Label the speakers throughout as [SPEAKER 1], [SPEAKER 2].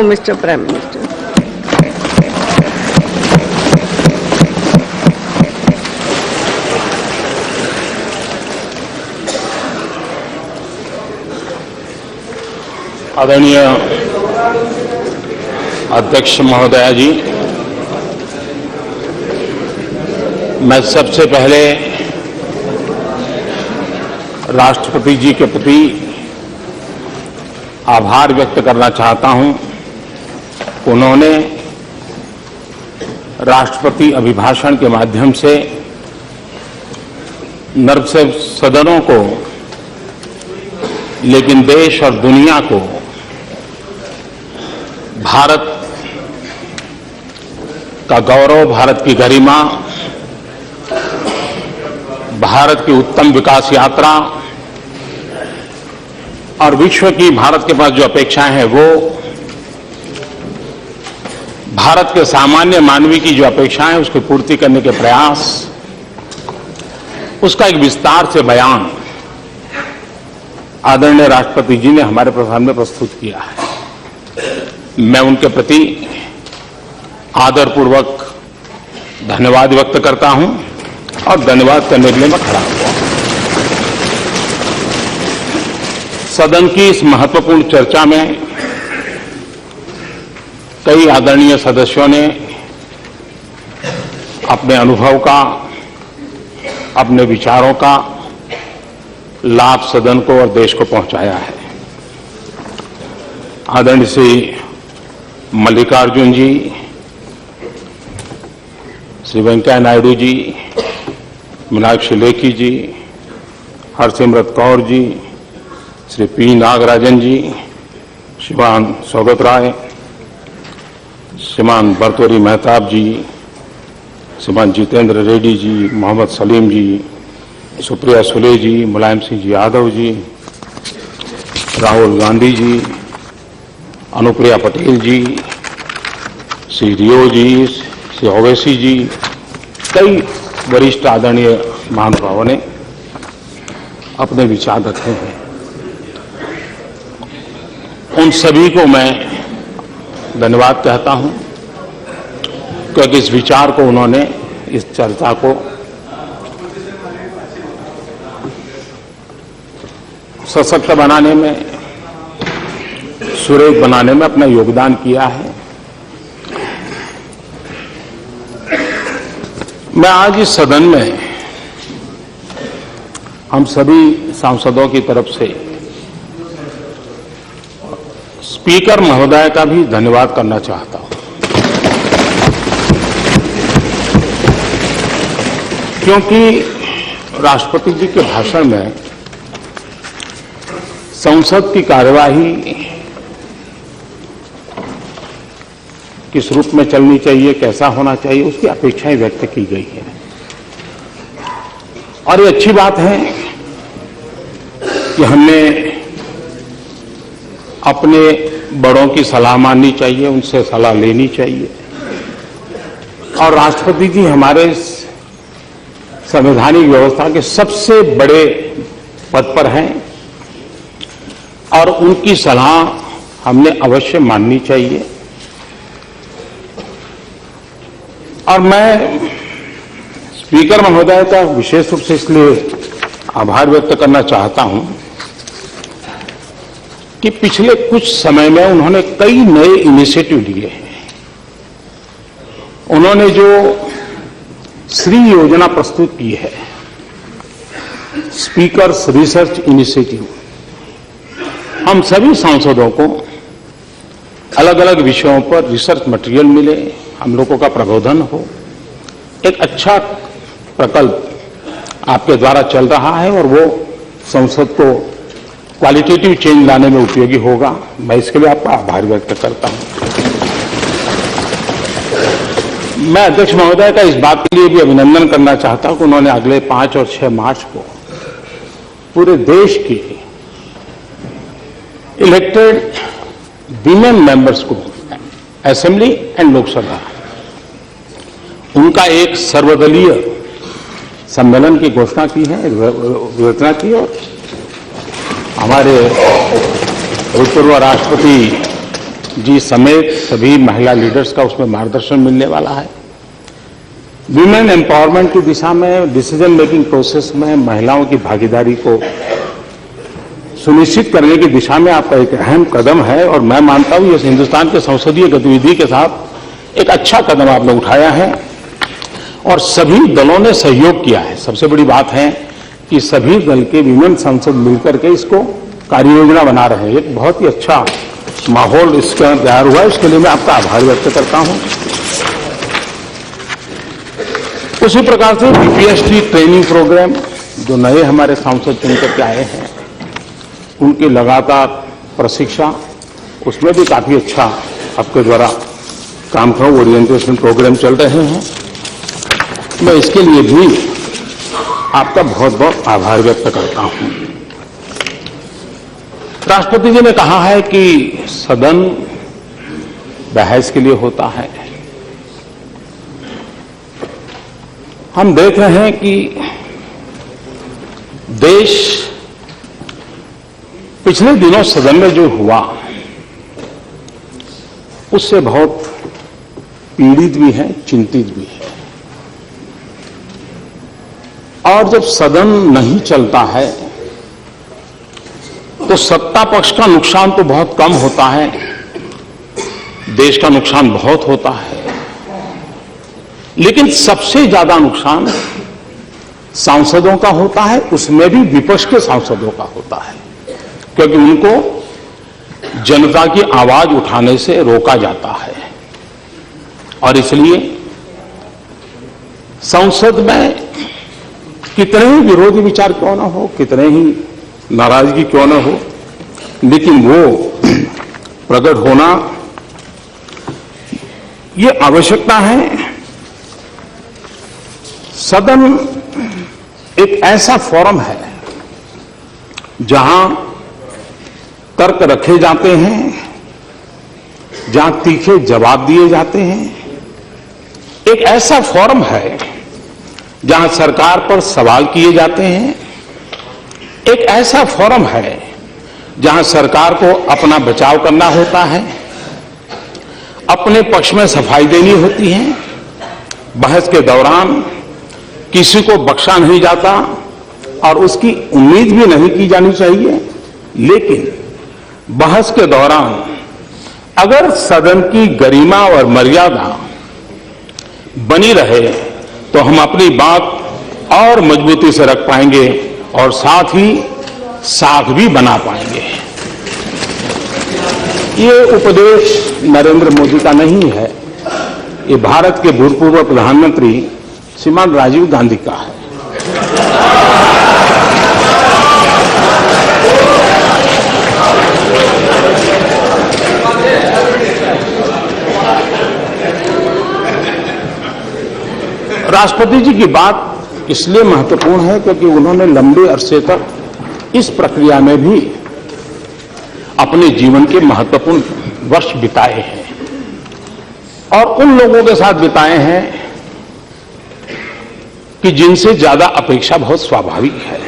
[SPEAKER 1] Mr. Prime Minister.
[SPEAKER 2] आदरणीय अध्यक्ष महोदया जी, मैं सबसे पहले राष्ट्रपति जी के प्रति आभार व्यक्त करना चाहता हूं। उन्होंने राष्ट्रपति अभिभाषण के माध्यम से न सिर्फ सदनों को लेकिन देश और दुनिया को भारत का गौरव, भारत की गरिमा, भारत की उत्तम विकास यात्रा और विश्व की भारत के पास जो अपेक्षाएं हैं वो भारत के सामान्य मानवी की जो अपेक्षाएं हैं उसकी पूर्ति करने के प्रयास, उसका एक विस्तार से बयान आदरणीय राष्ट्रपति जी ने हमारे सामने प्रस्तुत किया है। मैं उनके प्रति आदरपूर्वक धन्यवाद व्यक्त करता हूं और धन्यवाद करने के लिए मैं खड़ा हुआ। सदन की इस महत्वपूर्ण चर्चा में कई आदरणीय सदस्यों ने अपने अनुभव का, अपने विचारों का लाभ सदन को और देश को पहुंचाया है। आदरणीय श्री मल्लिकार्जुन जी, श्री वेंकैया नायडू जी, मीनाक्षी लेखी जी, हरसिमरत कौर जी, श्री पी नागराजन जी, श्रीमान सौगत राय, श्रीमान भर्तृहरि मेहताब जी, श्रीमान जितेंद्र रेड्डी जी, मोहम्मद सलीम जी, सुप्रिया सुले जी, मुलायम सिंह जी यादव जी, राहुल गांधी जी, अनुप्रिया पटेल जी, श्री रियो जी, श्री ओवैसी जी, कई वरिष्ठ आदरणीय महानुभावों ने अपने विचार रखे हैं। उन सभी को मैं धन्यवाद कहता हूं क्योंकि इस विचार को उन्होंने, इस चर्चा को सशक्त बनाने में, सुरेख बनाने में अपना योगदान किया है। मैं आज इस सदन में हम सभी सांसदों की तरफ से स्पीकर महोदय का भी धन्यवाद करना चाहता हूं क्योंकि राष्ट्रपति जी के भाषण में संसद की कार्यवाही किस रूप में चलनी चाहिए, कैसा होना चाहिए, उसकी अपेक्षाएं व्यक्त की गई है। और ये अच्छी बात है कि हमने अपने बड़ों की सलाह माननी चाहिए, उनसे सलाह लेनी चाहिए। और राष्ट्रपति जी हमारे संवैधानिक व्यवस्था के सबसे बड़े पद पर हैं और उनकी सलाह हमने अवश्य माननी चाहिए। और मैं स्पीकर महोदय का विशेष रूप से इसलिए आभार व्यक्त करना चाहता हूं कि पिछले कुछ समय में उन्होंने कई नए इनिशिएटिव लिए हैं। उन्होंने जो श्री योजना प्रस्तुत की है, स्पीकर्स रिसर्च इनिशिएटिव, हम सभी सांसदों को अलग अलग विषयों पर रिसर्च मटेरियल मिले, हम लोगों का प्रबोधन हो। एक अच्छा प्रकल्प आपके द्वारा चल रहा है और वो संसद को क्वालिटेटिव चेंज लाने में उपयोगी होगा। मैं इसके लिए आपका आभार व्यक्त करता हूं। मैं अध्यक्ष महोदय का इस बात के लिए भी अभिनंदन करना चाहता हूं कि उन्होंने अगले 5 और 6 मार्च को पूरे देश के इलेक्टेड विमेन मेंबर्स को, असेंबली एंड लोकसभा, उनका एक सर्वदलीय सम्मेलन की घोषणा की है, घोषणा की। और हमारे भूतपूर्व राष्ट्रपति जी समेत सभी महिला लीडर्स का उसमें मार्गदर्शन मिलने वाला है। विमेन एम्पावरमेंट की दिशा में डिसीजन मेकिंग प्रोसेस में महिलाओं की भागीदारी को सुनिश्चित करने की दिशा में आपका एक अहम कदम है और मैं मानता हूं ये हिंदुस्तान के संसदीय गतिविधि के साथ एक अच्छा कदम आपने उठाया है और सभी दलों ने सहयोग किया है। सबसे बड़ी बात है कि सभी दल के विमेन सांसद मिलकर के इसको कार्ययोजना बना रहे हैं। एक बहुत ही अच्छा माहौल इसका तैयार हुआ है, इसके लिए मैं आपका आभार व्यक्त करता हूं। उसी प्रकार से बीपीएसटी ट्रेनिंग प्रोग्राम जो नए हमारे सांसद चुनकर के आए हैं उनकी लगातार प्रशिक्षण, उसमें भी काफी अच्छा आपके द्वारा काम का ओरिएंटेशन प्रोग्राम चल रहे हैं। मैं इसके लिए भी आपका बहुत बहुत आभार व्यक्त करता हूं। राष्ट्रपति जी ने कहा है कि सदन बहस के लिए होता है। हम देख रहे हैं कि देश पिछले दिनों सदन में जो हुआ उससे बहुत पीड़ित भी है, चिंतित भी है। और जब सदन नहीं चलता है तो सत्ता पक्ष का नुकसान तो बहुत कम होता है, देश का नुकसान बहुत होता है, लेकिन सबसे ज्यादा नुकसान सांसदों का होता है, उसमें भी विपक्ष के सांसदों का होता है, क्योंकि उनको जनता की आवाज उठाने से रोका जाता है। और इसलिए संसद में कितने ही विरोधी विचार क्यों ना हो, कितने ही नाराजगी क्यों ना हो, लेकिन वो प्रकट होना ये आवश्यकता है। सदन एक ऐसा फोरम है जहां तर्क रखे जाते हैं, जहां तीखे जवाब दिए जाते हैं। एक ऐसा फोरम है जहां सरकार पर सवाल किए जाते हैं। एक ऐसा फोरम है जहां सरकार को अपना बचाव करना होता है, अपने पक्ष में सफाई देनी होती है। बहस के दौरान किसी को बख्शा नहीं जाता और उसकी उम्मीद भी नहीं की जानी चाहिए, लेकिन बहस के दौरान अगर सदन की गरिमा और मर्यादा बनी रहे तो हम अपनी बात और मजबूती से रख पाएंगे और साथ ही साख भी बना पाएंगे। ये उपदेश नरेंद्र मोदी का नहीं है, ये भारत के भूतपूर्व प्रधानमंत्री श्रीमान राजीव गांधी का है। राष्ट्रपति जी की बात इसलिए महत्वपूर्ण है क्योंकि उन्होंने लंबे अरसे तक इस प्रक्रिया में भी अपने जीवन के महत्वपूर्ण वर्ष बिताए हैं और उन लोगों के साथ बिताए हैं कि जिनसे ज्यादा अपेक्षा बहुत स्वाभाविक है।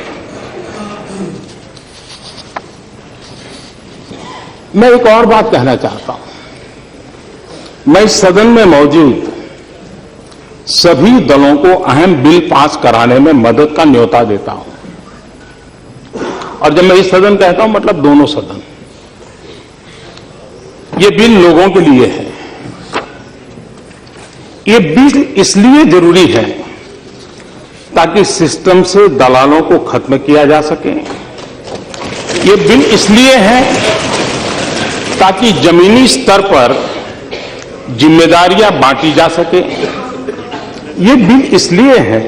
[SPEAKER 2] मैं एक और बात कहना चाहता हूं। मैं इस सदन में मौजूद सभी दलों को अहम बिल पास कराने में मदद का न्योता देता हूं। और जब मैं इस सदन कहता हूं मतलब दोनों सदन। ये बिल लोगों के लिए है। ये बिल इसलिए जरूरी है ताकि सिस्टम से दलालों को खत्म किया जा सके। ये बिल इसलिए है ताकि जमीनी स्तर पर जिम्मेदारियां बांटी जा सके। ये बिल इसलिए है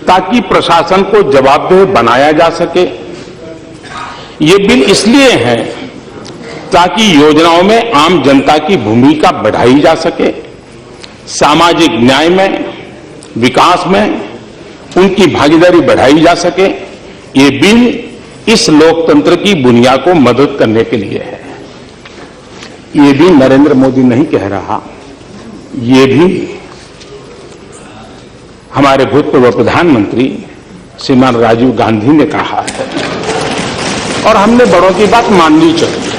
[SPEAKER 2] ताकि प्रशासन को जवाबदेह बनाया जा सके। ये बिल इसलिए है ताकि योजनाओं में आम जनता की भूमिका बढ़ाई जा सके, सामाजिक न्याय में, विकास में उनकी भागीदारी बढ़ाई जा सके। ये बिल इस लोकतंत्र की बुनियाद को मदद करने के लिए है। ये भी नरेंद्र मोदी नहीं कह रहा, ये भी हमारे भूतपूर्व प्रधानमंत्री श्रीमान राजीव गांधी ने कहा है और हमने बड़ों की बात माननी चाहिए।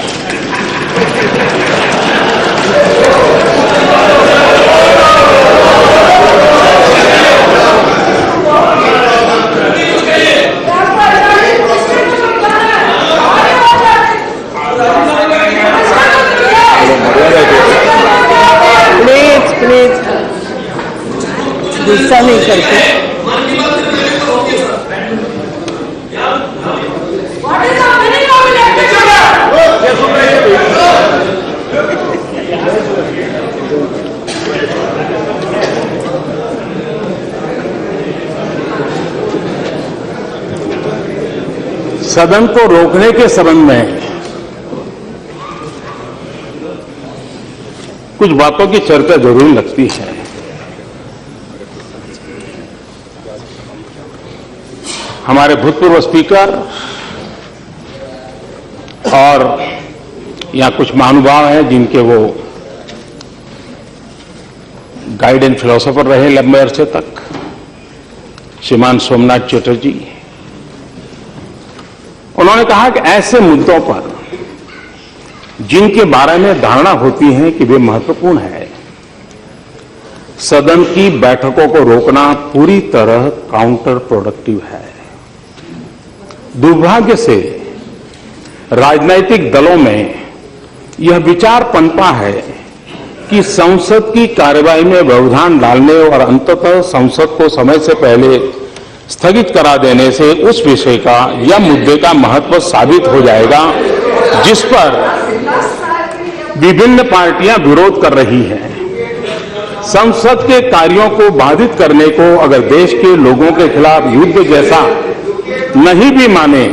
[SPEAKER 1] करके
[SPEAKER 2] सदन को रोकने के संबंध में कुछ बातों की चर्चा जरूरी लगती है। हमारे भूतपूर्व स्पीकर और यहाँ कुछ महानुभाव हैं जिनके वो गाइड एंड फिलोसोफर रहे लंबे अरसे तक, श्रीमान सोमनाथ चटर्जी। उन्होंने कहा कि ऐसे मुद्दों पर जिनके बारे में धारणा होती है कि वे महत्वपूर्ण है, सदन की बैठकों को रोकना पूरी तरह काउंटर प्रोडक्टिव है। दुर्भाग्य से राजनीतिक दलों में यह विचार पनपा है कि संसद की कार्यवाही में व्यवधान डालने और अंततः संसद को समय से पहले स्थगित करा देने से उस विषय का या मुद्दे का महत्व साबित हो जाएगा जिस पर विभिन्न पार्टियां विरोध कर रही हैं। संसद के कार्यों को बाधित करने को अगर देश के लोगों के खिलाफ युद्ध जैसा नहीं भी माने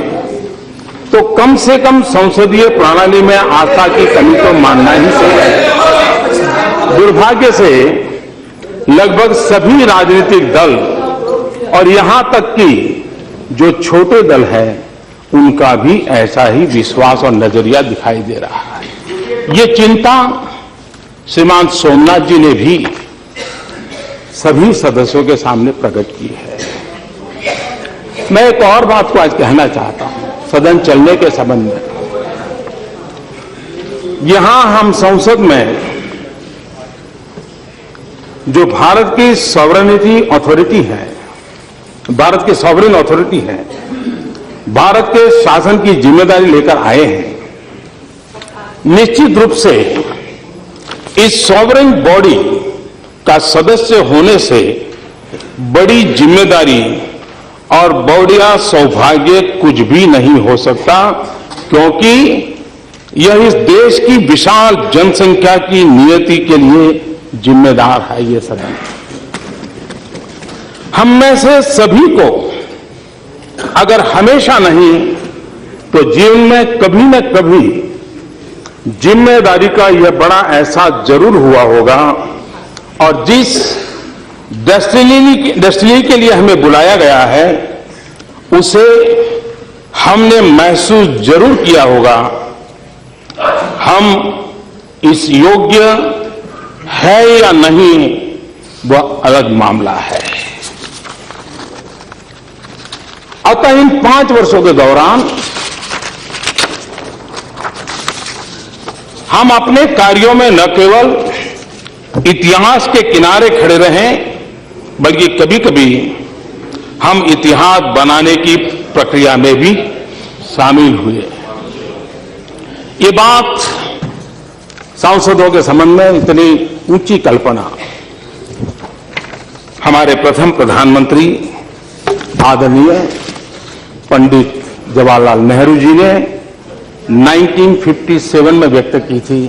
[SPEAKER 2] तो कम से कम संसदीय प्रणाली में आस्था की कमी तो मानना ही सही है। दुर्भाग्य से लगभग सभी राजनीतिक दल और यहां तक कि जो छोटे दल हैं उनका भी ऐसा ही विश्वास और नजरिया दिखाई दे रहा है। ये चिंता श्रीमान सोमनाथ जी ने भी सभी सदस्यों के सामने प्रकट की है। मैं एक और बात को आज कहना चाहता हूं सदन चलने के संबंध में। यहां हम संसद में जो भारत की सॉवरेनिटी अथॉरिटी है, भारत की सॉवरेन अथॉरिटी है, भारत के शासन की जिम्मेदारी लेकर आए हैं। निश्चित रूप से इस सॉवरेन बॉडी का सदस्य होने से बड़ी जिम्मेदारी और बड़ा सौभाग्य कुछ भी नहीं हो सकता, क्योंकि यह इस देश की विशाल जनसंख्या की नियति के लिए जिम्मेदार है। ये सदन हम में से सभी को अगर हमेशा नहीं तो जीवन में कभी न कभी जिम्मेदारी का यह बड़ा एहसास जरूर हुआ होगा, और जिस डेस्टिनी के लिए हमें बुलाया गया है उसे हमने महसूस जरूर किया होगा। हम इस योग्य है या नहीं वह अलग मामला है। अतः इन 5 वर्षों के दौरान हम अपने कार्यों में न केवल इतिहास के किनारे खड़े रहें बल्कि कभी कभी हम इतिहास बनाने की प्रक्रिया में भी शामिल हुए। ये बात सांसदों के संबंध में इतनी ऊंची कल्पना हमारे प्रथम प्रधानमंत्री आदरणीय पंडित जवाहरलाल नेहरू जी ने 1957 में व्यक्त की थी।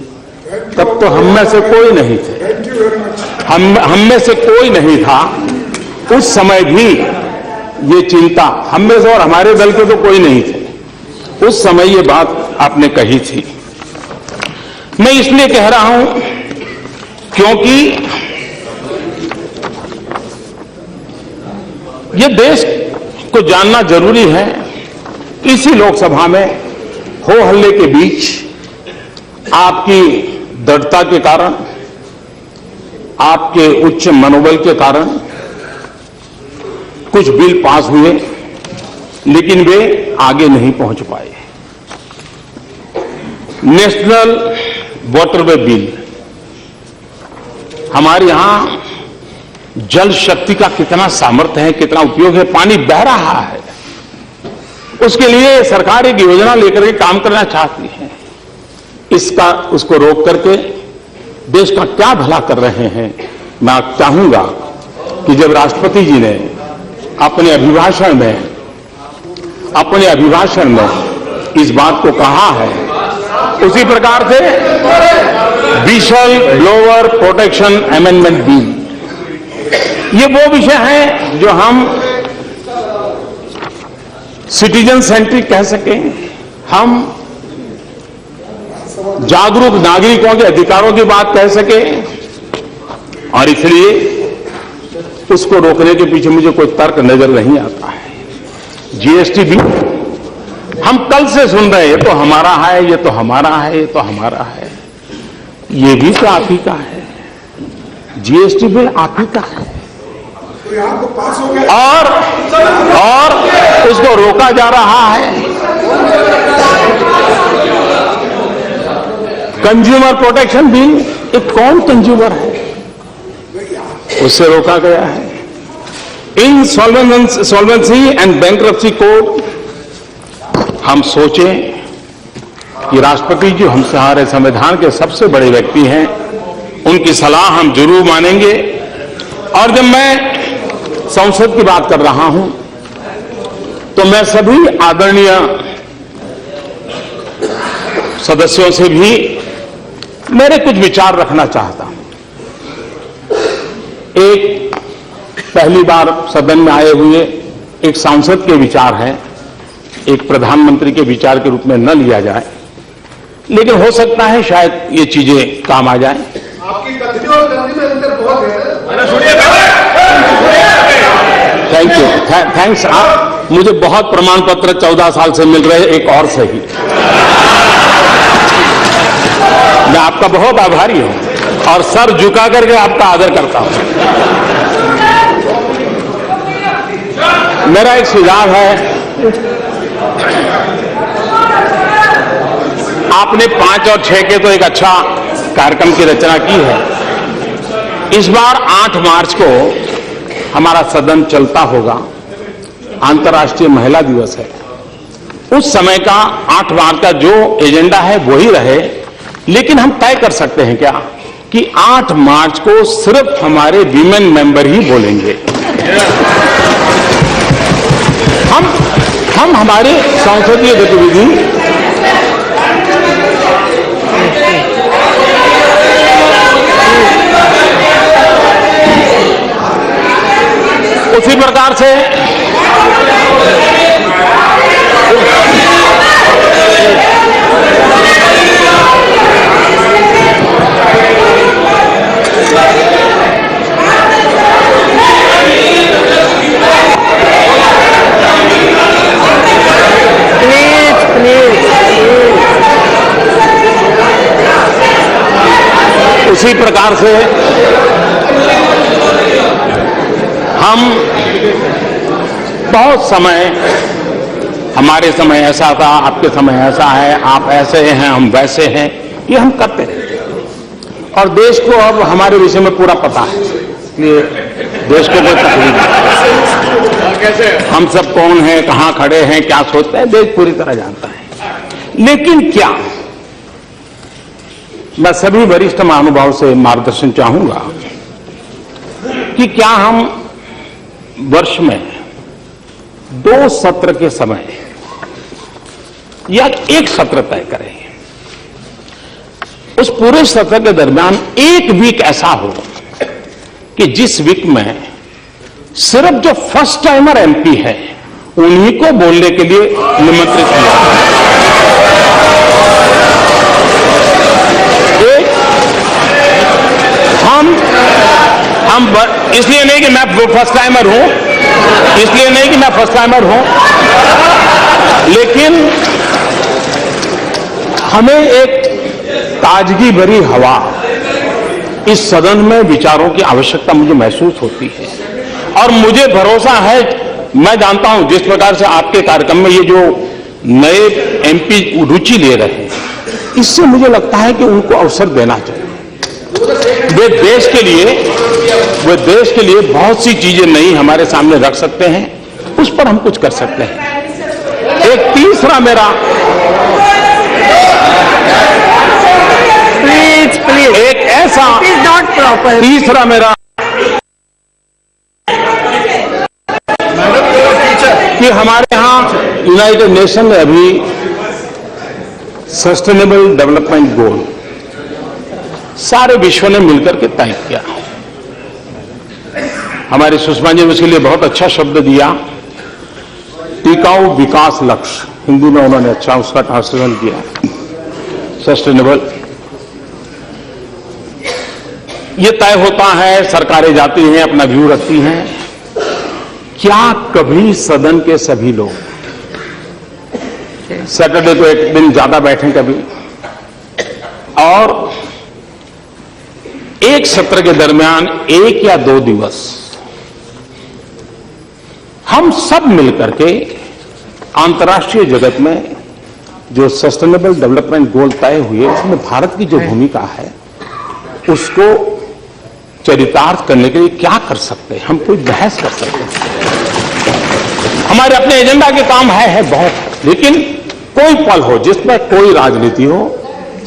[SPEAKER 2] तब तो हम में से कोई नहीं थे, हम में से कोई नहीं था उस समय भी ये चिंता हम में से, और हमारे दल के तो कोई नहीं थे उस समय ये बात आपने कही थी। मैं इसलिए कह रहा हूं क्योंकि ये देश को जानना जरूरी है। इसी लोकसभा में हो हल्ले के बीच आपकी दृढ़ता के कारण, आपके उच्च मनोबल के कारण कुछ बिल पास हुए, लेकिन वे आगे नहीं पहुंच पाए। नेशनल वाटरवे बिल, हमारे यहां जल शक्ति का कितना सामर्थ्य है, कितना उपयोग है, पानी बह रहा है, उसके लिए सरकार एक योजना लेकर के काम करना चाहती है। उसको रोक करके देश का क्या भला कर रहे हैं। मैं चाहूंगा कि जब राष्ट्रपति जी ने अपने अभिभाषण में इस बात को कहा है, उसी प्रकार से whistle blower protection amendment bill, ये वो विषय है जो हम सिटीजन सेंट्रिक कह सकें, हम जागरूक नागरिकों के अधिकारों की बात कह सकें, और इसलिए उसको रोकने के पीछे मुझे कोई तर्क नजर नहीं आता है। जीएसटी भी हम कल से सुन रहे हैं, ये तो हमारा है, ये तो हमारा है, ये तो हमारा है। ये भी तो आप ही का है, जीएसटी बिल आप ही का है, और उसको रोका जा रहा है। कंज्यूमर प्रोटेक्शन बिल, ये कौन कंज्यूमर है, उससे रोका गया है। इंसॉल्वेंसी एंड बैंक्रप्सी कोड, हम सोचें कि राष्ट्रपति जी हमारे संविधान के सबसे बड़े व्यक्ति हैं, उनकी सलाह हम जरूर मानेंगे। और जब मैं संसद की बात कर रहा हूं, तो मैं सभी आदरणीय सदस्यों से भी मेरे कुछ विचार रखना चाहता हूं। एक पहली बार सदन में आए हुए एक सांसद के विचार हैं, एक प्रधानमंत्री के विचार के रूप में न लिया जाए, लेकिन हो सकता है शायद ये चीजें काम आ जाए।
[SPEAKER 1] आपकी कथनी और करनी में अंतर बहुत है।
[SPEAKER 2] Thank you, thanks. आप मुझे बहुत प्रमाण पत्र 14 साल से मिल रहे, एक और सही। मैं आपका बहुत आभारी हूं और सर झुका करके आपका आदर करता हूं। मेरा एक सुझाव है, आपने 5 और 6 के तो एक अच्छा कार्यक्रम की रचना की है। इस बार 8 मार्च को हमारा सदन चलता होगा, अंतर्राष्ट्रीय महिला दिवस है। उस समय का 8 मार्च का जो एजेंडा है वही रहे, लेकिन हम तय कर सकते हैं क्या कि 8 मार्च को सिर्फ हमारे वीमेन मेंबर ही बोलेंगे। हम हमारे संसदीय गतिविधि उसी प्रकार से उसी प्रकार से हम बहुत समय, हमारे समय ऐसा था, आपके समय ऐसा है, आप ऐसे हैं, हम वैसे हैं, ये हम करते रहते हैं। और देश को अब हमारे विषय में पूरा पता है, इसलिए देश को कोई तकलीफ नहीं। हम सब कौन हैं, कहां खड़े हैं, क्या सोचते हैं, देश पूरी तरह जानता है। लेकिन क्या, मैं सभी वरिष्ठ महानुभाव से मार्गदर्शन चाहूंगा कि क्या हम वर्ष में 2 सत्र के समय या एक सत्र तय करें। उस पूरे सत्र के दरमियान एक वीक ऐसा हो कि जिस वीक में सिर्फ जो फर्स्ट टाइमर एमपी है उन्हीं को बोलने के लिए निमंत्रित किया। हम इसलिए नहीं कि मैं फर्स्ट टाइमर हूं, लेकिन हमें एक ताजगी भरी हवा इस सदन में विचारों की आवश्यकता मुझे महसूस होती है। और मुझे भरोसा है, मैं जानता हूं जिस प्रकार से आपके कार्यक्रम में ये जो नए एमपी रुचि ले रहे हैं, इससे मुझे लगता है कि उनको अवसर देना चाहिए। वे देश के लिए बहुत सी चीजें नई हमारे सामने रख सकते हैं, उस पर हम कुछ कर सकते हैं। एक तीसरा मेरा
[SPEAKER 3] प्लीज
[SPEAKER 2] एक ऐसा
[SPEAKER 3] इट इज नॉट प्रॉपर
[SPEAKER 2] तीसरा मेरा फिर हमारे यहां यूनाइटेड नेशन ने अभी सस्टेनेबल डेवलपमेंट गोल सारे विश्व ने मिलकर के तय किया। हमारी सुषमा जी ने उसके लिए बहुत अच्छा शब्द दिया, टिकाऊ विकास लक्ष्य। हिंदी में उन्होंने अच्छा उसका ट्रांसलेशन किया, सस्टेनेबल। ये तय होता है, सरकारें जाती हैं, अपना व्यू रखती हैं। क्या कभी सदन के सभी लोग सैटरडे को एक दिन ज्यादा बैठे कभी, और एक सत्र के दरमियान 1 या 2 दिवस हम सब मिलकर के अंतर्राष्ट्रीय जगत में जो सस्टेनेबल डेवलपमेंट गोल तय हुए उसमें भारत की जो भूमिका है उसको चरितार्थ करने के लिए क्या कर सकते हैं, हम कोई बहस कर सकते हैं। हमारे अपने एजेंडा के काम है बहुत, लेकिन कोई पल हो जिसमें कोई राजनीति हो,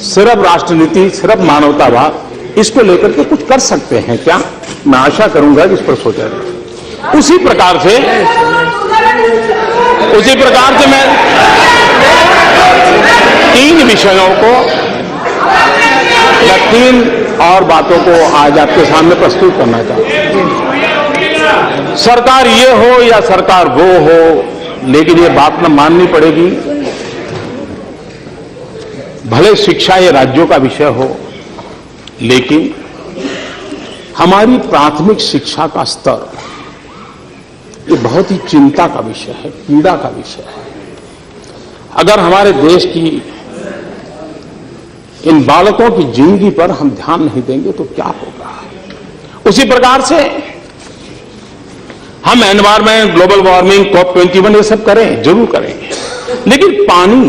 [SPEAKER 2] सिर्फ राष्ट्रनीति, सिर्फ मानवतावाद, इसको लेकर के कुछ कर सकते हैं क्या? मैं आशा करूंगा कि इस पर सोचा जाए। उसी प्रकार से मैं 3 विषयों को या 3 और बातों को आज आपके सामने प्रस्तुत करना चाहता हूं। सरकार ये हो या सरकार वो हो, लेकिन ये बात न माननी पड़ेगी, भले शिक्षा ये राज्यों का विषय हो, लेकिन हमारी प्राथमिक शिक्षा का स्तर ये बहुत ही चिंता का विषय है, पीड़ा का विषय है। अगर हमारे देश की इन बालकों की जिंदगी पर हम ध्यान नहीं देंगे तो क्या होगा? उसी प्रकार से हम एनवायरमेंट, ग्लोबल वार्मिंग, COP21 ये सब करें, जरूर करेंगे, लेकिन पानी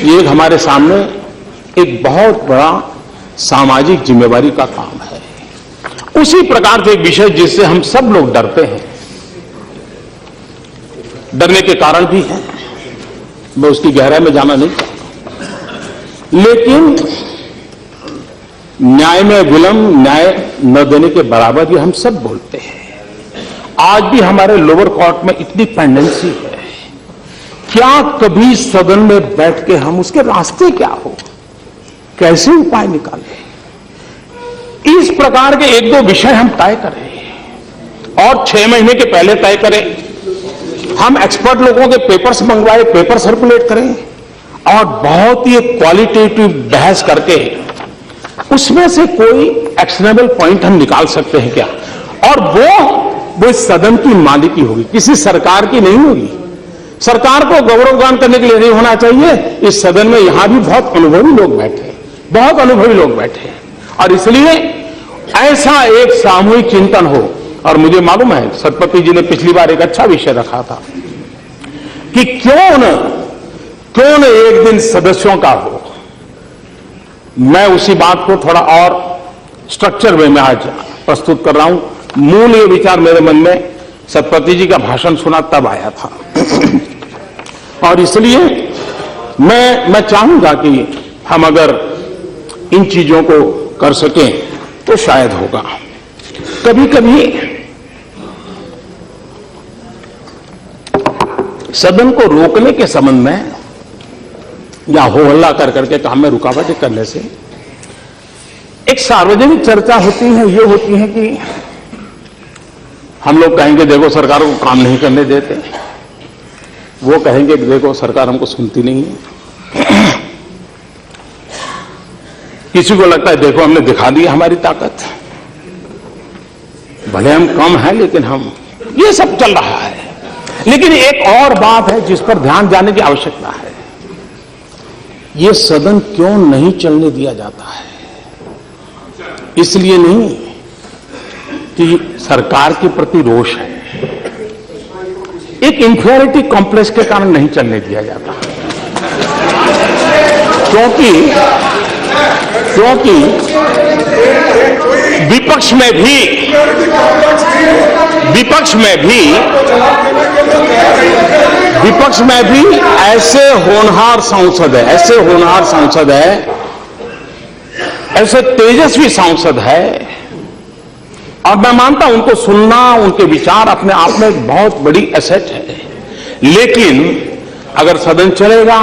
[SPEAKER 2] ये हमारे सामने एक बहुत बड़ा सामाजिक जिम्मेवारी का काम है। उसी प्रकार से एक विषय जिससे हम सब लोग डरते हैं, डरने के कारण भी हैं, मैं उसकी गहराई में जाना नहीं चाहता, लेकिन न्याय में विलंब न्याय न देने के बराबर ये हम सब बोलते हैं। आज भी हमारे लोअर कोर्ट में इतनी पेंडेंसी है, क्या कभी सदन में बैठ के हम उसके रास्ते क्या हो, कैसे उपाय निकालें? इस प्रकार के 1-2 विषय हम तय करें और 6 महीने के पहले तय करें। हम एक्सपर्ट लोगों के पेपर्स मंगवाए, पेपर सर्कुलेट करें और बहुत ही क्वालिटेटिव बहस करके उसमें से कोई एक्शनेबल पॉइंट हम निकाल सकते हैं क्या? और वो इस सदन की मालिकी होगी, किसी सरकार की नहीं होगी। सरकार को गौरवगान करने के लिए नहीं होना चाहिए। इस सदन में यहां भी बहुत अनुभवी लोग बैठे, बहुत अनुभवी लोग बैठे, और इसलिए ऐसा एक सामूहिक चिंतन हो। और मुझे मालूम है सतपति जी ने पिछली बार एक अच्छा विषय रखा था कि क्यों न एक दिन सदस्यों का हो। मैं उसी बात को थोड़ा और स्ट्रक्चर वे में आज प्रस्तुत कर रहा हूं। मूल ये विचार मेरे मन में सतपति जी का भाषण सुना तब आया था और इसलिए मैं चाहूंगा कि हम अगर इन चीजों को कर सकें तो शायद होगा। कभी कभी सदन को रोकने के संबंध में या हो हल्ला कर करके काम में रुकावटें करने से एक सार्वजनिक चर्चा होती है, ये होती है कि हम लोग कहेंगे देखो सरकार को काम नहीं करने देते, वो कहेंगे कि देखो सरकार हमको सुनती नहीं है। किसी को लगता है देखो हमने दिखा दी हमारी ताकत, भले हम कम हैं लेकिन हम, ये सब चल रहा है। लेकिन एक और बात है जिस पर ध्यान देने की आवश्यकता है, ये सदन क्यों नहीं चलने दिया जाता है? इसलिए नहीं कि सरकार के प्रति रोष है, एक इंफीरियरिटी कॉम्प्लेक्स के कारण नहीं चलने दिया जाता, क्योंकि विपक्ष में भी ऐसे होनहार सांसद है, ऐसे तेजस्वी सांसद है और मैं मानता हूं उनको सुनना, उनके विचार अपने आप में एक बहुत बड़ी एसेट है। लेकिन अगर सदन चलेगा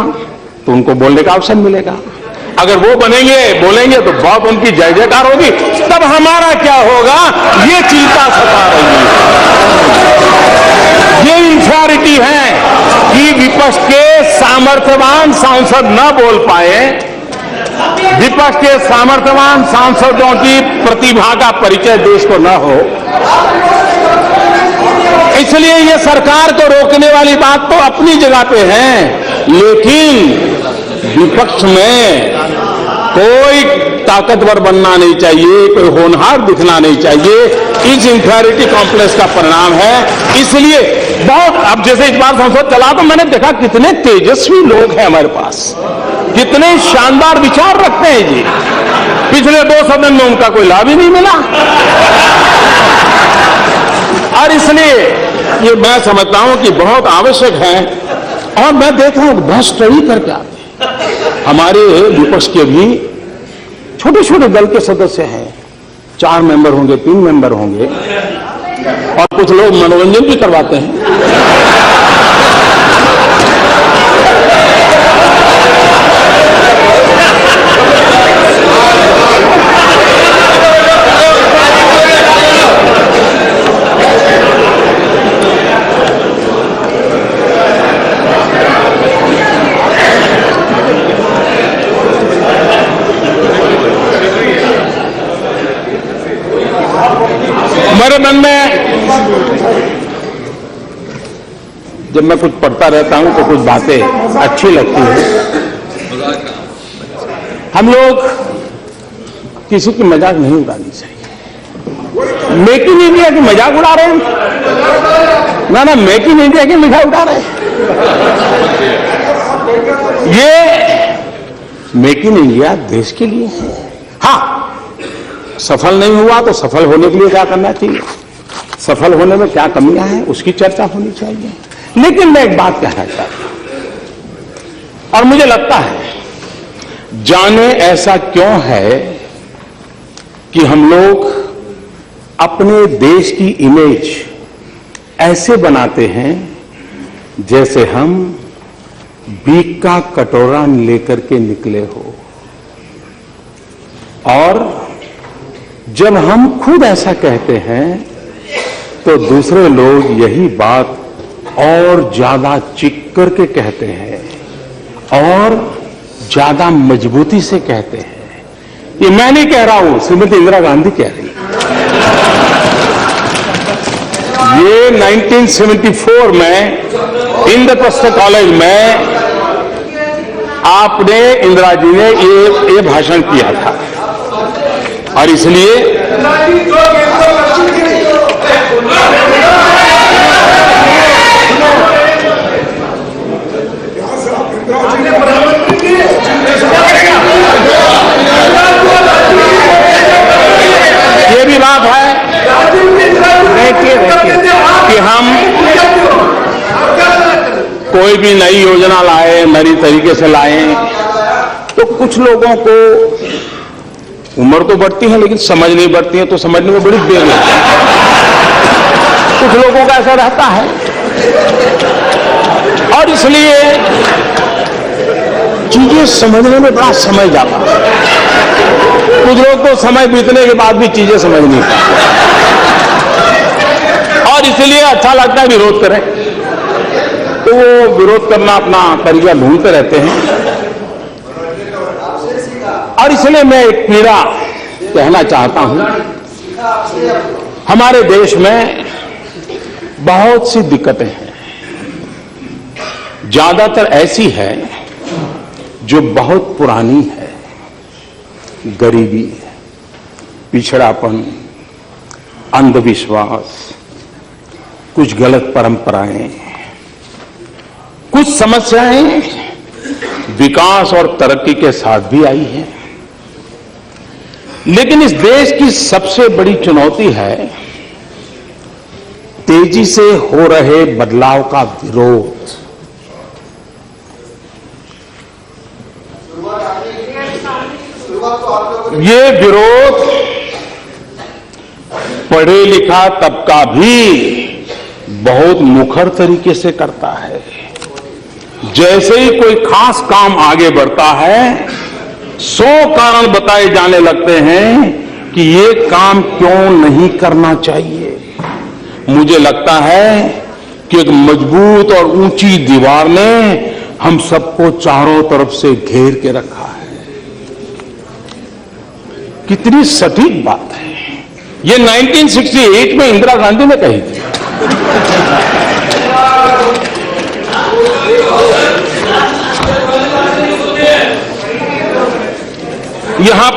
[SPEAKER 2] तो उनको बोलने का अवसर मिलेगा। अगर वो बनेंगे, बोलेंगे तो बहुत उनकी जय जयकार होगी। तब हमारा क्या होगा, ये चिंता सता रही है। ये इंफ्रारिटी है कि विपक्ष के सामर्थ्यवान सांसद न बोल पाए, विपक्ष के सामर्थ्यवान सांसदों की प्रतिभा का परिचय देश को न हो। इसलिए ये सरकार को रोकने वाली बात तो अपनी जगह पे है, लेकिन विपक्ष में कोई ताकतवर बनना नहीं चाहिए, कोई होनहार दिखना नहीं चाहिए। इस इंफीरियरिटी कॉम्प्लेक्स का परिणाम है। इसलिए बहुत, अब जैसे इस बार संसद चला तो मैंने देखा कितने तेजस्वी लोग हैं हमारे पास, कितने शानदार विचार रखते हैं जी। पिछले 2 सदन में उनका कोई लाभ ही नहीं मिला। और इसलिए ये मैं समझता हूं कि बहुत आवश्यक है। और मैं देख रहा हूं बहुत स्टडी करके आते हैं। हमारे विपक्ष के भी छोटे छोटे दल के सदस्य हैं, 4 मेंबर होंगे, 3 मेंबर होंगे, और कुछ लोग मनोरंजन भी करवाते हैं। मेरे मन में जब मैं कुछ पढ़ता रहता हूं तो कुछ बातें अच्छी लगती हैं। हम लोग किसी की मजाक नहीं उड़ानी चाहिए। मेक इन इंडिया की मजाक उड़ा रहे हैं ना, मेक इन इंडिया की मजाक उड़ा रहे हैं। ये मेक इन इंडिया देश के लिए है। हाँ, सफल नहीं हुआ तो सफल होने के लिए क्या करना चाहिए, सफल होने में क्या कमियां हैं उसकी चर्चा होनी चाहिए। लेकिन मैं एक बात कहना चाहता हूं, और मुझे लगता है जाने ऐसा क्यों है कि हम लोग अपने देश की इमेज ऐसे बनाते हैं जैसे हम भीख का कटोरा लेकर के निकले हो, और जब हम खुद ऐसा कहते हैं तो दूसरे लोग यही बात और ज्यादा चिक करके कहते हैं और ज्यादा मजबूती से कहते हैं। ये मैं नहीं कह रहा हूं, श्रीमती इंदिरा गांधी कह रही है। ये 1974 में इंद्रप्रस्थ कॉलेज में आपने, इंदिरा जी ने ये भाषण किया था। और इसलिए ये भी बात है कि हम कोई भी नई योजना लाए, नई तरीके से लाए, तो कुछ लोगों को उम्र तो बढ़ती है लेकिन समझ नहीं बढ़ती है, तो समझने में बड़ी देर लगती है। कुछ लोगों का ऐसा रहता है, और इसलिए चीजें समझने में बड़ा समय जाता है। कुछ लोग तो समय बीतने के बाद भी चीजें समझ नहीं पाते, और इसलिए अच्छा लगता है विरोध करें, तो वो विरोध करना अपना तरीका ढूंढते रहते हैं। और इसलिए मैं एक पीड़ा कहना चाहता हूं, हमारे देश में बहुत सी दिक्कतें हैं, ज्यादातर ऐसी है जो बहुत पुरानी है। गरीबी, पिछड़ापन, अंधविश्वास, कुछ गलत परंपराएं, कुछ समस्याएं विकास और तरक्की के साथ भी आई हैं। लेकिन इस देश की सबसे बड़ी चुनौती है तेजी से हो रहे बदलाव का विरोध। ये विरोध पढ़े लिखा तबका भी बहुत मुखर तरीके से करता है। जैसे ही कोई खास काम आगे बढ़ता है, 100 कारण बताए जाने लगते हैं कि ये काम क्यों नहीं करना चाहिए। मुझे लगता है कि एक मजबूत और ऊंची दीवार ने हम सबको चारों तरफ से घेर के रखा है। कितनी सटीक बात है। ये 1968 में इंदिरा गांधी ने कही थी। यहां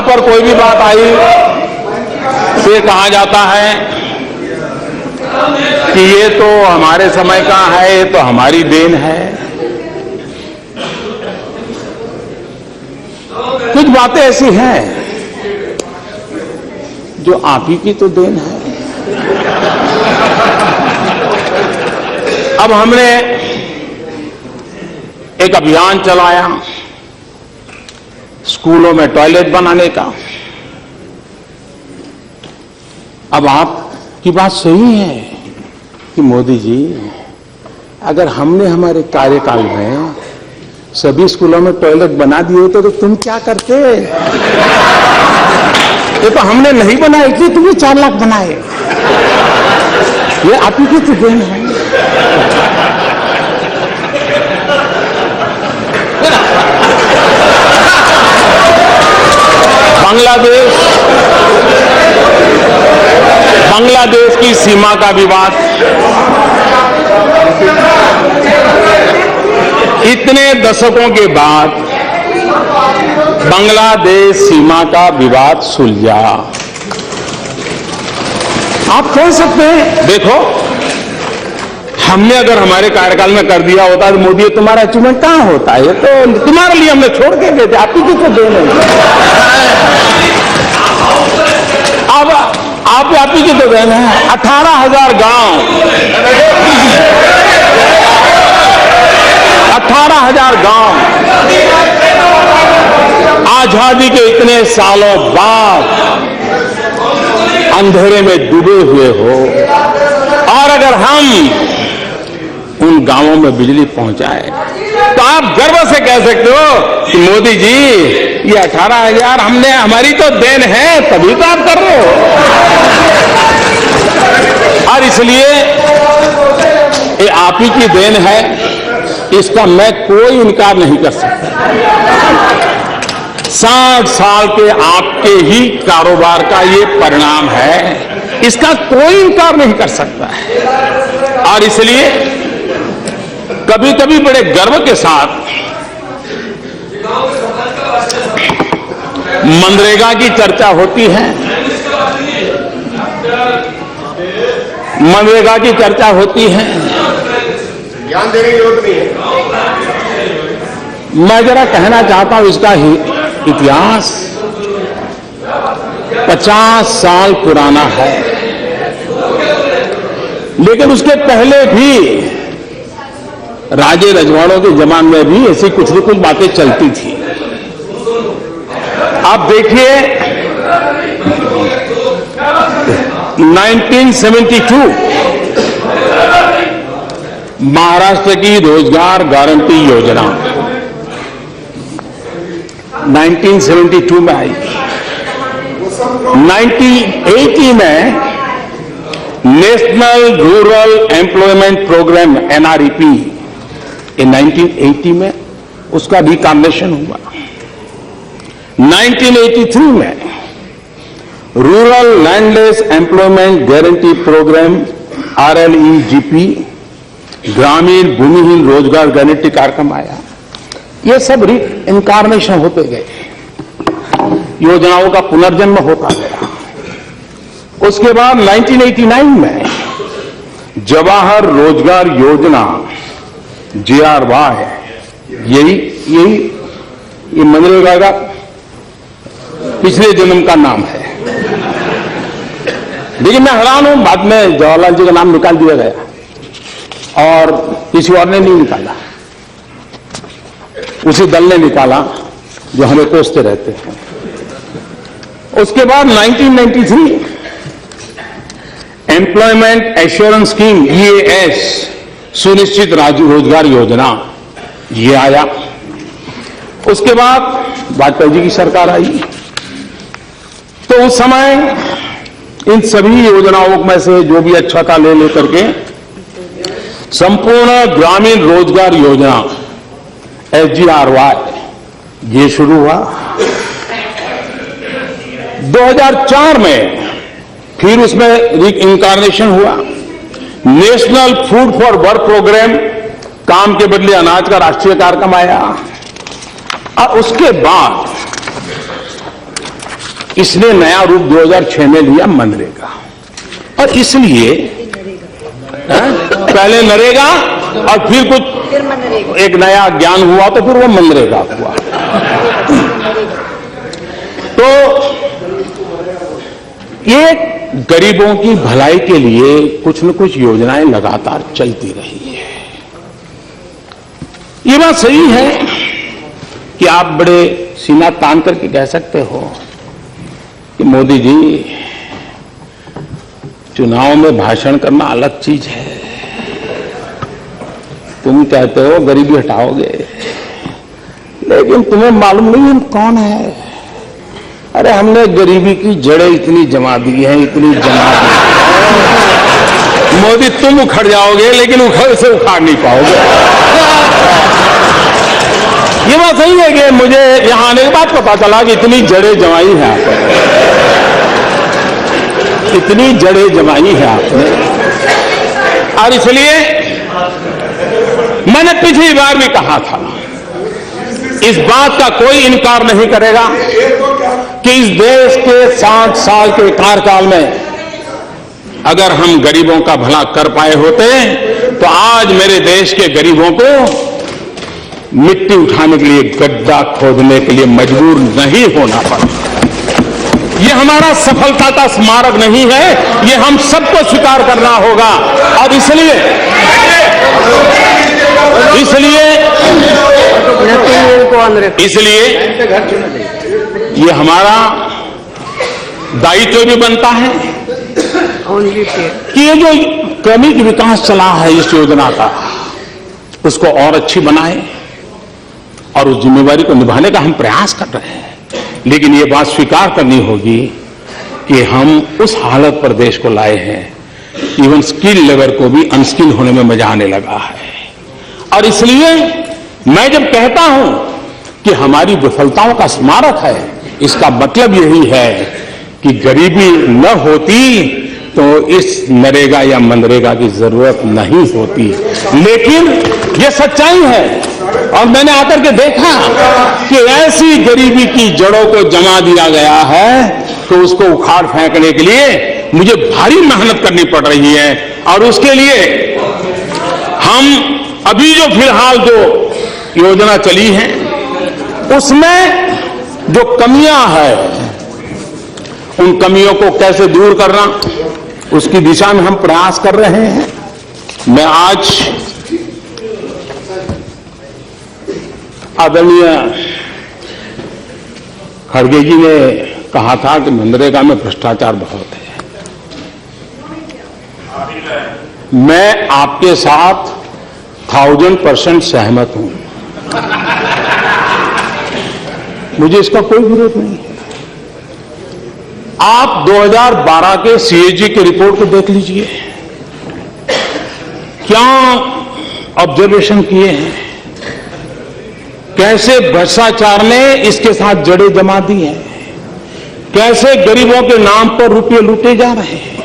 [SPEAKER 2] पर कोई भी बात आई तो कहा जाता है कि ये तो हमारे समय का है, ये तो हमारी देन है। कुछ बातें ऐसी हैं जो आप ही की तो देन है। अब हमने एक अभियान चलाया स्कूलों में टॉयलेट बनाने का। अब आपकी बात सही है कि मोदी जी, अगर हमने हमारे कार्यकाल में सभी स्कूलों में टॉयलेट बना दिए होते तो तुम क्या करते? ये तो हमने नहीं बनाए, इसलिए तुमने 4 लाख बनाए। ये आप ही की तो देन है। बांग्लादेश की सीमा का विवाद, इतने दशकों के बाद बांग्लादेश सीमा का विवाद सुलझा। आप कह सकते हैं, देखो हमने अगर हमारे कार्यकाल में कर दिया होता तो मोदी तुम्हारा अचीवमेंट कहां होता है? तो तुम्हारे लिए हमने छोड़ के गए थे, आप ही को देने। अब आप ही की तो देना है। 18,000 गांव, 18,000 गांव आजादी के इतने सालों बाद अंधेरे में डूबे हुए हो, और अगर हम उन गांवों में बिजली पहुंचाए तो आप गर्व से कह सकते हो कि मोदी जी ये 18,000 हमने, हमारी तो देन है, तभी तो आप कर रहे हो। और इसलिए ये आप ही की देन है, इसका मैं कोई इनकार नहीं कर सकता। 60 साल के आपके ही कारोबार का ये परिणाम है, इसका कोई इनकार नहीं कर सकता है। और इसलिए कभी कभी बड़े गर्व के साथ मनरेगा की चर्चा होती है, मनरेगा की चर्चा होती है।
[SPEAKER 1] ज्ञान देने की जरूरत नहीं है।
[SPEAKER 2] मैं जरा कहना चाहता हूं, इसका इतिहास 50 साल पुराना है, लेकिन उसके पहले भी राजे रजवाड़ों के जमाने में भी ऐसी कुछ न कुछ बातें चलती थी। आप देखिए 1972 महाराष्ट्र की रोजगार गारंटी योजना 1972 में आई। 1980 में national rural employment programme NREP, in 1980 में उसका रिकॉम्बिनेशन हुआ। 1983 में rural landless employment guarantee programme RLEGP, ग्रामीण भूमिहीन रोजगार गारंटी कार्यक्रम आया। ये सब इनकारनेशन होते गए, योजनाओं का पुनर्जन्म होता गया। उसके बाद 1989 में जवाहर रोजगार योजना JRY, ये मनरेगा का पिछले जन्म का नाम है। लेकिन मैं हैरान हूं, बाद में जवाहरलाल जी का नाम निकाल दिया गया और किसी और ने नहीं निकाला। उसी दल ने निकाला जो हमें कोसते रहते हैं। उसके बाद 1993 एम्प्लॉयमेंट एश्योरेंस स्कीम EAS सुनिश्चित रोजगार योजना ये आया। उसके बाद वाजपेयी जी की सरकार आई, तो उस समय इन सभी योजनाओं में से जो भी अच्छा था ले लेकर के संपूर्ण ग्रामीण रोजगार योजना SGRY ये शुरू हुआ। 2004 में फिर उसमें इनकार्नेशन हुआ। National food for work programme, काम के बदले अनाज का राष्ट्रीय कार्यक्रम आया। और उसके बाद इसने नया रूप 2006 में लिया मनरेगा। और इसलिए पहले नरेगा और फिर कुछ एक नया ज्ञान हुआ तो फिर वो मनरेगा हुआ। तो ये गरीबों की भलाई के लिए कुछ न कुछ योजनाएं लगातार चलती रही है। ये बात सही है कि आप बड़े सीना तान करके कह सकते हो कि मोदी जी चुनाव में भाषण करना अलग चीज है, तुम कहते हो गरीबी हटाओगे, लेकिन तुम्हें मालूम नहीं हम कौन है। अरे हमने गरीबी की जड़ें इतनी जमा दी हैं, इतनी जमा दी। मोदी तुम उखड़ जाओगे लेकिन उखड़ से उखाड़ नहीं पाओगे। ये बात सही है कि मुझे यहां आने के बाद पता चला कि इतनी जड़ें जमाई हैं आपने, इतनी जड़ें जमाई हैं आपने। और इसलिए मैंने पिछली बार भी कहा था, इस बात का कोई इनकार नहीं करेगा कि इस देश के 60 साल के कार्यकाल में अगर हम गरीबों का भला कर पाए होते तो आज मेरे देश के गरीबों को मिट्टी उठाने के लिए गड्ढा खोदने के लिए मजबूर नहीं होना पड़ा। ये हमारा सफलता का स्मारक नहीं है, ये हम सबको स्वीकार करना होगा। और इसलिए ये हमारा दायित्व भी बनता है कि ये जो क्रमिक विकास चला है इस योजना का, उसको और अच्छी बनाए और उस जिम्मेवारी को निभाने का हम प्रयास कर रहे हैं। लेकिन ये बात स्वीकार करनी होगी कि हम उस हालत पर देश को लाए हैं, इवन स्किल लेवल को भी अनस्किल होने में मजा आने लगा है। और इसलिए मैं जब कहता हूं कि हमारी विफलताओं का स्मारक है, इसका मतलब यही है कि गरीबी न होती तो इस नरेगा या मनरेगा की जरूरत नहीं होती। लेकिन यह सच्चाई है और मैंने आकर के देखा कि ऐसी गरीबी की जड़ों को जमा दिया गया है तो उसको उखाड़ फेंकने के लिए मुझे भारी मेहनत करनी पड़ रही है। और उसके लिए हम अभी जो फिलहाल जो योजना चली है उसमें जो कमियां हैं उन कमियों को कैसे दूर करना, उसकी दिशा में हम प्रयास कर रहे हैं। मैं आज आदरणीय खड़गे जी ने कहा था कि मनरेगा में भ्रष्टाचार बहुत है। मैं आपके साथ 1000% सहमत हूं, मुझे इसका कोई विरोध नहीं है। आप 2012 के CAG की रिपोर्ट को देख लीजिए, क्या ऑब्जर्वेशन किए हैं, कैसे भ्रष्टाचार ने इसके साथ जड़ें जमा दी हैं, कैसे गरीबों के नाम पर रुपये लूटे जा रहे हैं,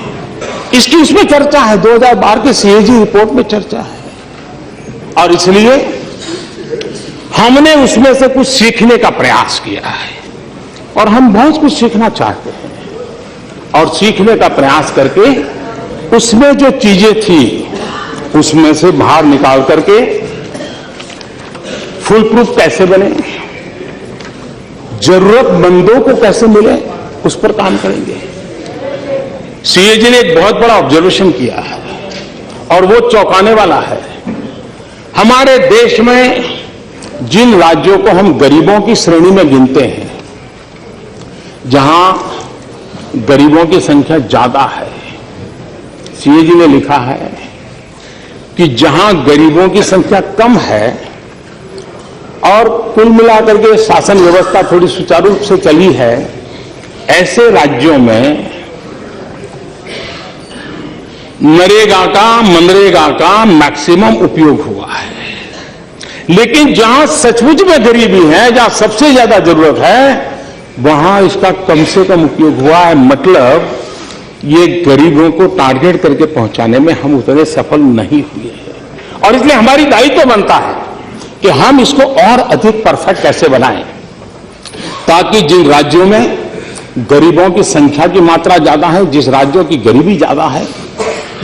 [SPEAKER 2] इसकी उसमें चर्चा है। 2012 के CAG रिपोर्ट में चर्चा है। और इसलिए हमने उसमें से कुछ सीखने का प्रयास किया है और हम बहुत कुछ सीखना चाहते हैं और सीखने का प्रयास करके उसमें जो चीजें थी उसमें से बाहर निकाल करके फुल प्रूफ कैसे बने, जरूरतमंदों को कैसे मिले, उस पर काम करेंगे। CAG ने एक बहुत बड़ा ऑब्जर्वेशन किया है और वो चौंकाने वाला है। हमारे देश में जिन राज्यों को हम गरीबों की श्रेणी में गिनते हैं, जहां गरीबों की संख्या ज्यादा है, सीएजी ने लिखा है कि जहां गरीबों की संख्या कम है और कुल मिलाकर के शासन व्यवस्था थोड़ी सुचारू रूप से चली है, ऐसे राज्यों में नरेगा का, मनरेगा का मैक्सिमम उपयोग हुआ है। लेकिन जहां सचमुच में गरीबी है, जहां सबसे ज्यादा जरूरत है, वहां इसका कम से कम उपयोग हुआ है। मतलब ये गरीबों को टारगेट करके पहुंचाने में हम उतने सफल नहीं हुए हैं। और इसलिए हमारी दायित्व बनता है कि हम इसको और अधिक परफेक्ट कैसे बनाएं, ताकि जिन राज्यों में गरीबों की संख्या की मात्रा ज्यादा है, जिस राज्यों की गरीबी ज्यादा है,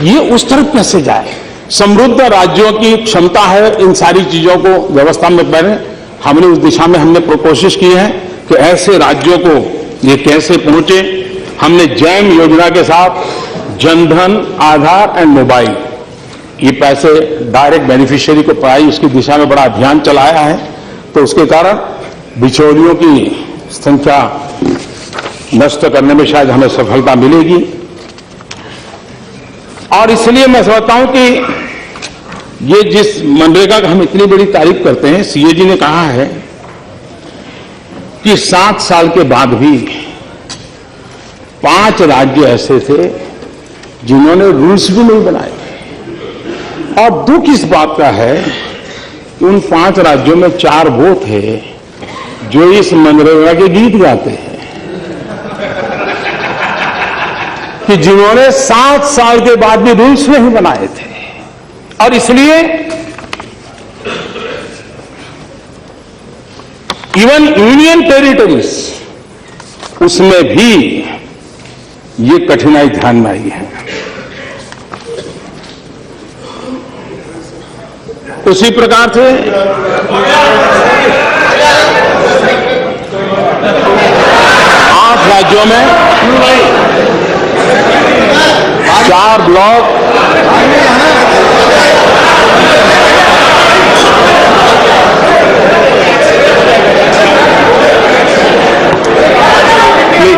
[SPEAKER 2] ये उस तरफ कैसे जाए। समृद्ध राज्यों की क्षमता है इन सारी चीजों को व्यवस्था में पहने। हमने उस दिशा में कोशिश की है कि ऐसे राज्यों को ये कैसे पहुंचे। हमने जैम योजना के साथ जनधन, आधार एंड मोबाइल, ये पैसे डायरेक्ट बेनिफिशियरी को पाई, उसकी दिशा में बड़ा अभियान चलाया है। तो उसके कारण बिचौलियों की संख्या नष्ट करने में शायद हमें सफलता मिलेगी। और इसलिए मैं समझता हूं कि ये जिस मनरेगा का हम इतनी बड़ी तारीफ करते हैं, सीएजी ने कहा है कि 7 साल के बाद भी 5 राज्य ऐसे थे जिन्होंने रूल्स भी नहीं बनाए। और दुख इस बात का है कि उन 5 राज्यों में 4 वो थे जो इस मनरेगा के गीत गाते हैं, कि जिन्होंने 7 साल के बाद भी रूल्स नहीं बनाए थे। और इसलिए इवन यूनियन टेरिटरीज, उसमें भी ये कठिनाई ध्यान में आई है। उसी प्रकार से 8 राज्यों में 4 ब्लॉक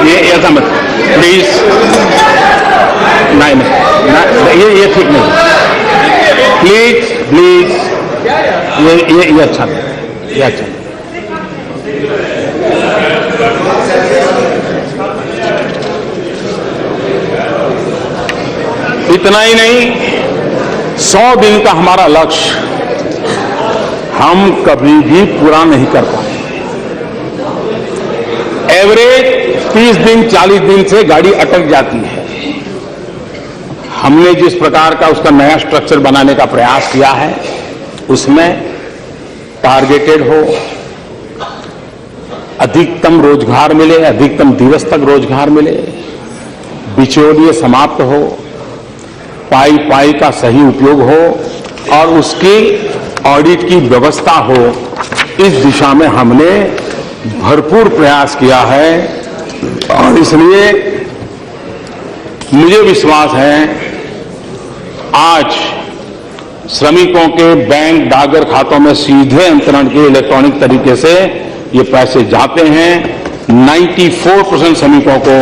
[SPEAKER 2] ये ऐसा मत प्लीज, नहीं ये ठीक नहीं, प्लीज प्लीज, ये अच्छा नहीं, ये अच्छा नहीं। इतना ही नहीं, 100 दिन का हमारा लक्ष्य हम कभी भी पूरा नहीं कर पाए। एवरेज 30 दिन 40 दिन से गाड़ी अटक जाती है। हमने जिस प्रकार का उसका नया स्ट्रक्चर बनाने का प्रयास किया है, उसमें टारगेटेड हो, अधिकतम रोजगार मिले, अधिकतम दिवस तक रोजगार मिले, बिचौलिए समाप्त हो, पाई पाई का सही उपयोग हो और उसकी ऑडिट की व्यवस्था हो। इस दिशा में हमने भरपूर प्रयास किया है। और इसलिए मुझे विश्वास है आज श्रमिकों के बैंक डाकघर खातों में सीधे अंतरण के इलेक्ट्रॉनिक तरीके से ये पैसे जाते हैं। 94% श्रमिकों को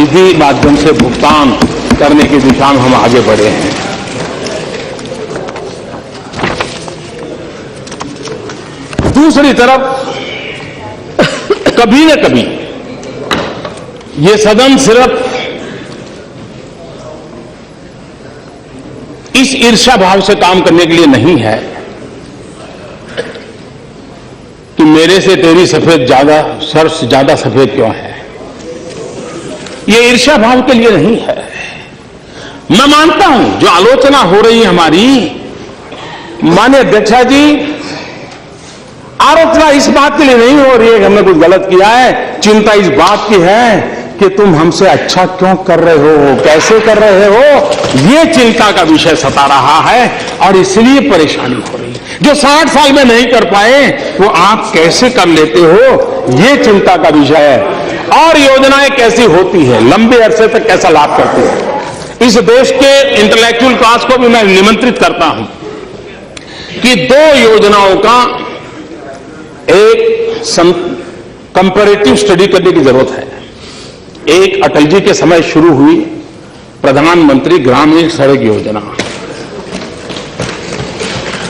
[SPEAKER 2] इसी माध्यम से भुगतान करने की दिशा में हम आगे बढ़े हैं। दूसरी तरफ कभी न कभी ये सदन सिर्फ इस ईर्ष्या भाव से काम करने के लिए नहीं है कि मेरे से तेरी सफेद ज्यादा, सर्ष ज्यादा सफेद क्यों है। ये ईर्ष्या भाव के लिए नहीं है। मैं मानता हूं जो आलोचना हो रही है हमारी, माननीय अध्यक्षा जी, आलोचना इस बात के लिए नहीं हो रही है कि हमने कुछ गलत किया है। चिंता इस बात की है कि तुम हमसे अच्छा क्यों कर रहे हो, कैसे कर रहे हो, ये चिंता का विषय सता रहा है और इसलिए परेशानी हो रही है। जो 60 साल में नहीं कर पाए वो आप कैसे कर लेते हो, ये चिंता का विषय है। और योजनाएं कैसी होती है, लंबे अरसे तक कैसा लाभ करती है। इस देश के इंटेलेक्चुअल क्लास को भी मैं निमंत्रित करता हूं कि 2 योजनाओं का एक कंपैरेटिव स्टडी करने की जरूरत है। एक अटल जी के समय शुरू हुई प्रधानमंत्री ग्रामीण सड़क योजना,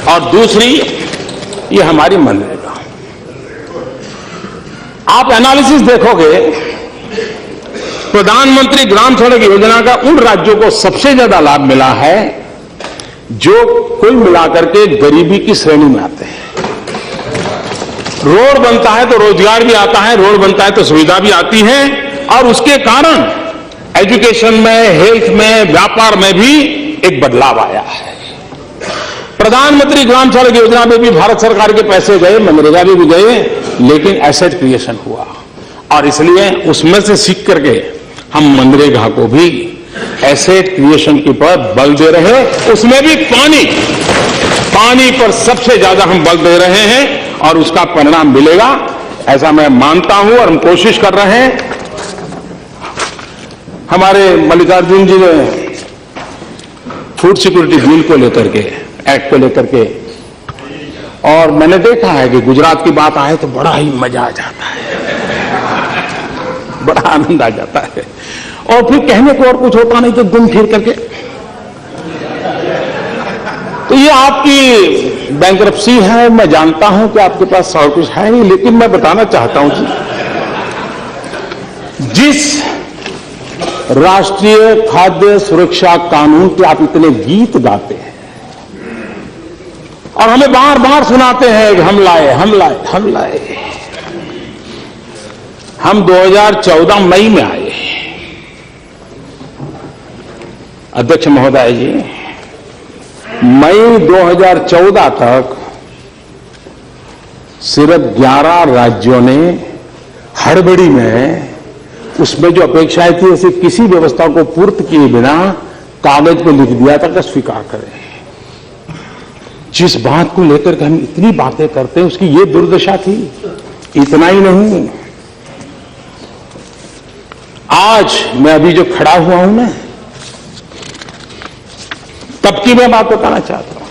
[SPEAKER 2] और दूसरी ये हमारी मनरेगा। आप एनालिसिस देखोगे, प्रधानमंत्री ग्राम सड़क योजना का उन राज्यों को सबसे ज्यादा लाभ मिला है जो कुल मिलाकर के गरीबी की श्रेणी में आते हैं। रोड बनता है तो रोजगार भी आता है, रोड बनता है तो सुविधा भी आती है, और उसके कारण एजुकेशन में, हेल्थ में, व्यापार में भी एक बदलाव आया है। प्रधानमंत्री ग्राम सड़क योजना में भी भारत सरकार के पैसे गए, मनरेगा भी गए, लेकिन एसेट क्रिएशन हुआ, और इसलिए उसमें से सीख करके हम मनरेगा को भी एसेट क्रिएशन के पर बल दे रहे हैं। उसमें भी पानी पर सबसे ज्यादा हम बल दे रहे हैं, और उसका परिणाम मिलेगा ऐसा मैं मानता हूं, और हम कोशिश कर रहे हैं। हमारे मल्लिकार्जुन जी ने फूड सिक्योरिटी बिल को लेकर के, एक्ट को लेकर के, और मैंने देखा है कि गुजरात की बात आए तो बड़ा ही मजा आ जाता है, बड़ा आनंद आ जाता है, और फिर कहने को और कुछ होता नहीं तो घूम फिर करके। तो ये आपकी बैंकरप्सी है, मैं जानता हूं कि आपके पास और कुछ है नहीं, लेकिन मैं बताना चाहता हूं कि जिस राष्ट्रीय खाद्य सुरक्षा कानून के आप इतने गीत गाते हैं और हमें बार बार सुनाते हैं कि हम लाए, हम लाए, हम लाए, हम 2014 मई में आए। अध्यक्ष महोदय जी, मई 2014 तक सिर्फ 11 राज्यों ने हड़बड़ी में उसमें जो अपेक्षाएं थी ऐसी किसी व्यवस्था को पूर्त किए बिना कागज पर लिख दिया था कि स्वीकार करें। जिस बात को लेकर के हम इतनी बातें करते हैं उसकी ये दुर्दशा थी। इतना ही नहीं, आज मैं अभी जो खड़ा हुआ हूं ना, तब की मैं बात बताना चाहता हूं।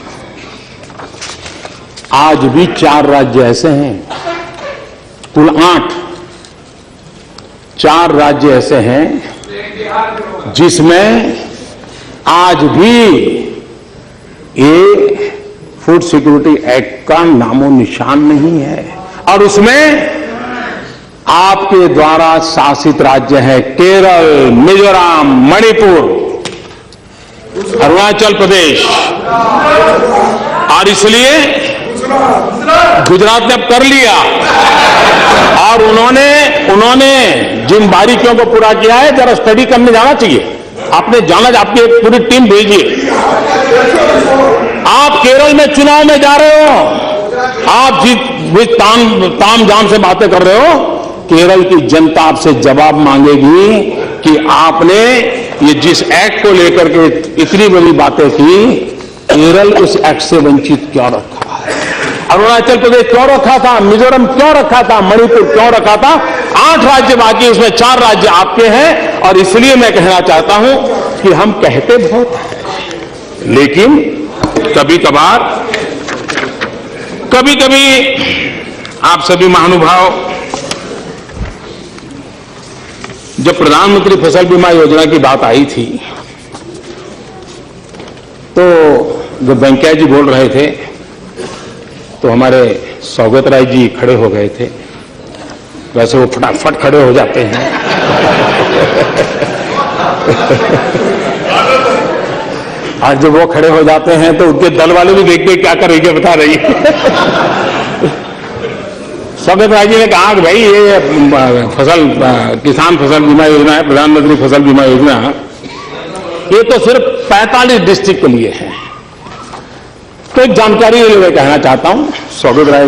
[SPEAKER 2] आज भी 4 राज्य ऐसे हैं, कुल 8, 4 राज्य ऐसे हैं जिसमें आज भी ये फूड सिक्योरिटी एक्ट का नामो निशान नहीं है, और उसमें आपके द्वारा शासित राज्य है केरल, मिजोरम, मणिपुर, अरुणाचल प्रदेश, और इसलिए गुजरात ने अब कर लिया, और उन्होंने जिन बारीकियों को पूरा किया है जरा स्टडी करने जाना चाहिए। आपने जाना, आपकी एक पूरी टीम भेजिए। आप केरल में चुनाव में जा रहे हो, आप ताम झाम से बातें कर रहे हो, केरल की जनता आपसे जवाब मांगेगी कि आपने ये जिस एक्ट को लेकर के इतनी बड़ी बातें की, केरल उस एक्ट से वंचित क्यों रखा है, अरुणाचल प्रदेश क्यों रखा था, मिजोरम क्यों रखा था, मणिपुर क्यों रखा था। 8 राज्य बाकी, उसमें 4 राज्य आपके हैं, और इसलिए मैं कहना चाहता हूं कि हम कहते बहुत हैं, लेकिन कभी कभी आप सभी महानुभाव, जब प्रधानमंत्री फसल बीमा योजना की बात आई थी तो जब वेंकैया जी बोल रहे थे तो हमारे सौगत राय जी खड़े हो गए थे। वैसे वो फटाफट खड़े हो जाते हैं और जब वो खड़े हो जाते हैं तो उनके दल वाले भी देखते क्या करेंगे बता रही है। सौगत राय जी ने कहा कि भाई ये किसान फसल बीमा योजना है, प्रधानमंत्री फसल बीमा योजना, ये तो सिर्फ 45 डिस्ट्रिक्ट के लिए है। तो एक जानकारी मैं कहना चाहता हूं सौगत राय,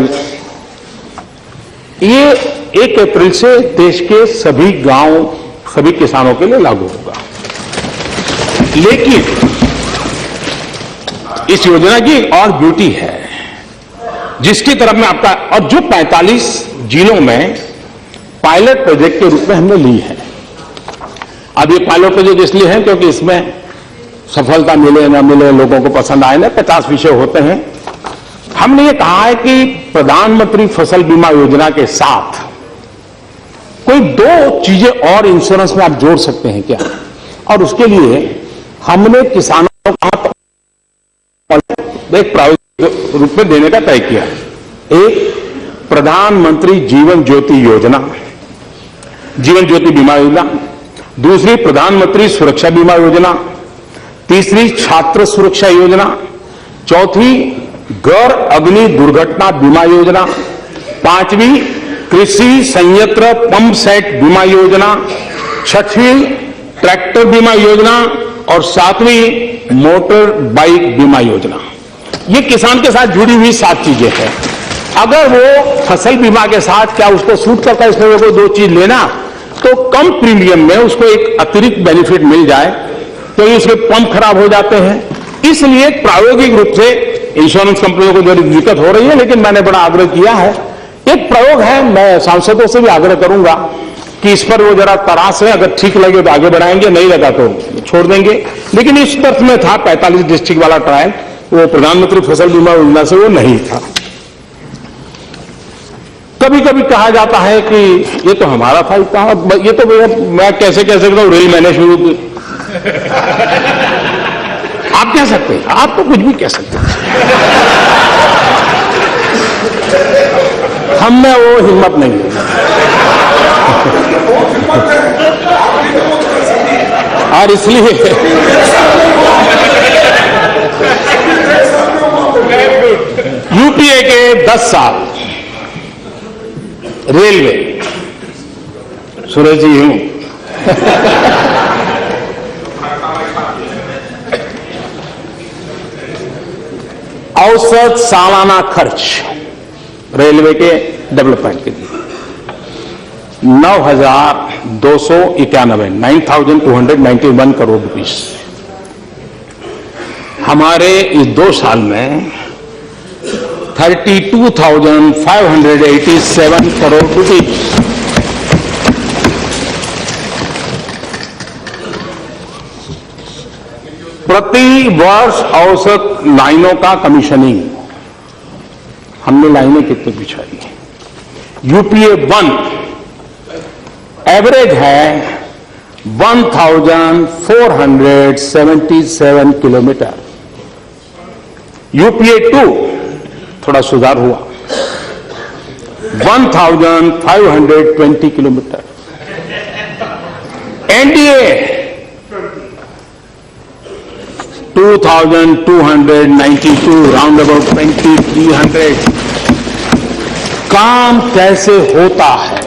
[SPEAKER 2] ये 1 अप्रैल से देश के सभी गांव, सभी किसानों के लिए लागू होगा। लेकिन इस योजना की एक और ब्यूटी है जिसकी तरफ में आपका, और जो 45 जिलों में पायलट प्रोजेक्ट के रूप में हमने ली है। अब ये पायलट प्रोजेक्ट इसलिए है क्योंकि इसमें सफलता मिले ना मिले, लोगों को पसंद आए ना, 50 विषय होते हैं, हमने ये कहा है कि प्रधानमंत्री फसल बीमा योजना के साथ कोई दो चीजें और इंश्योरेंस में आप जोड़ सकते हैं क्या, और उसके लिए हमने किसानों को एक प्रायोगिक रूप में देने का तय किया। एक प्रधानमंत्री जीवन ज्योति योजना, जीवन ज्योति बीमा योजना, दूसरी प्रधानमंत्री सुरक्षा बीमा योजना, तीसरी छात्र सुरक्षा योजना, चौथी गैर अग्नि दुर्घटना बीमा योजना, पांचवी कृषि संयंत्र पंप सेट बीमा योजना, छठवीं ट्रैक्टर बीमा योजना और सातवीं मोटर बाइक बीमा योजना। ये किसान के साथ जुड़ी हुई 7 चीजें हैं। अगर वो फसल बीमा के साथ क्या उसको सूट करता है इसमें कोई 2 चीज लेना, तो कम प्रीमियम में उसको एक अतिरिक्त बेनिफिट मिल जाए, तो उसके पंप खराब हो जाते हैं। इसलिए प्रायोगिक रूप से इंश्योरेंस कंपनियों को जरूर दिक्कत हो रही है, लेकिन मैंने बड़ा आग्रह किया है। एक प्रयोग है, मैं सांसदों से भी आग्रह करूंगा कि इस पर वो जरा तराश है, अगर ठीक लगे तो आगे बढ़ाएंगे, नहीं लगा तो छोड़ देंगे। लेकिन इस तर्थ में था 45 डिस्ट्रिक्ट वाला ट्रायल, वो प्रधानमंत्री फसल बीमा योजना से वो नहीं था। कभी कभी कहा जाता है कि ये तो हमारा था, ये तो मैं कैसे कह सकता हूं रेल मैंने शुरू की। आप कह सकते हैं, आप तो कुछ भी कह सकते हैं, हम में वो हिम्मत नहीं है। और इसलिए यूपीए के 10 साल रेलवे, सुरेश जी हूं, औसत सालाना खर्च रेलवे के डेवलपमेंट के लिए 9,291 करोड़ रुपीस। हमारे इस 2 साल में 32,587 करोड़ रुपीस। प्रति वर्ष औसत लाइनों का कमीशनिंग, हमने लाइनें कितनी बिछाई? यूपीए 1 एवरेज है 1,477 किलोमीटर। यूपीए 2 थोड़ा सुधार हुआ 1,520 किलोमीटर। NDA 2,292, round about 2,300। काम कैसे होता है,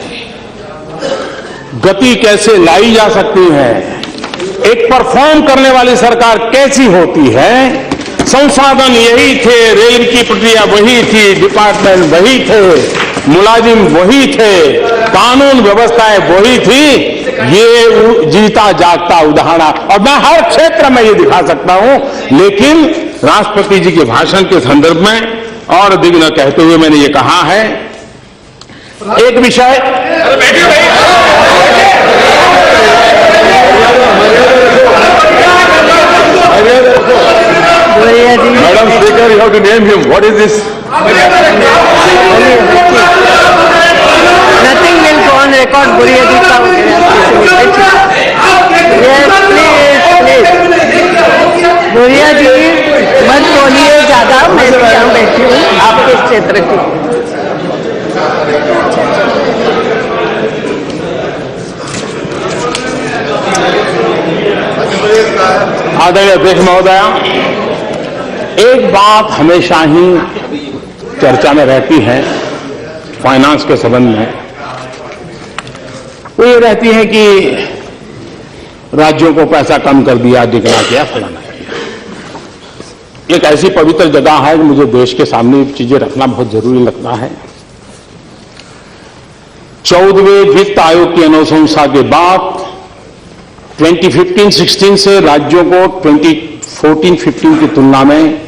[SPEAKER 2] गति कैसे लाई जा सकती है, एक परफॉर्म करने वाली सरकार कैसी होती है, संसाधन यही थे, रेल की प्रक्रिया वही थी, डिपार्टमेंट वही थे, मुलाजिम वही थे, कानून व्यवस्थाएं वही थी। ये जीता जागता उदाहरण, और मैं हर क्षेत्र में ये दिखा सकता हूं। लेकिन राष्ट्रपति जी के भाषण के संदर्भ में और अधिक न कहते हुए मैंने ये कहा है, एक विषय madam speaker, you have to name him, what is this?
[SPEAKER 3] Nothing will go on record. Buriya ji का yes, please. बुरिया जी मत बोलिए ज्यादा, मैं तो यहाँ बैठी हूँ आपके क्षेत्र की।
[SPEAKER 2] आदरणीय अध्यक्ष महोदया, एक बात हमेशा ही चर्चा में रहती है फाइनेंस के संबंध में, वो ये रहती है कि राज्यों को पैसा कम कर दिया, दिखना किया, फलाना किया। एक ऐसी पवित्र जगह है कि मुझे देश के सामने चीजें रखना बहुत जरूरी लगता है। 14वें वित्त आयोग की अनुशंसा के बाद 2015-16 से राज्यों को 2014-15 की तुलना में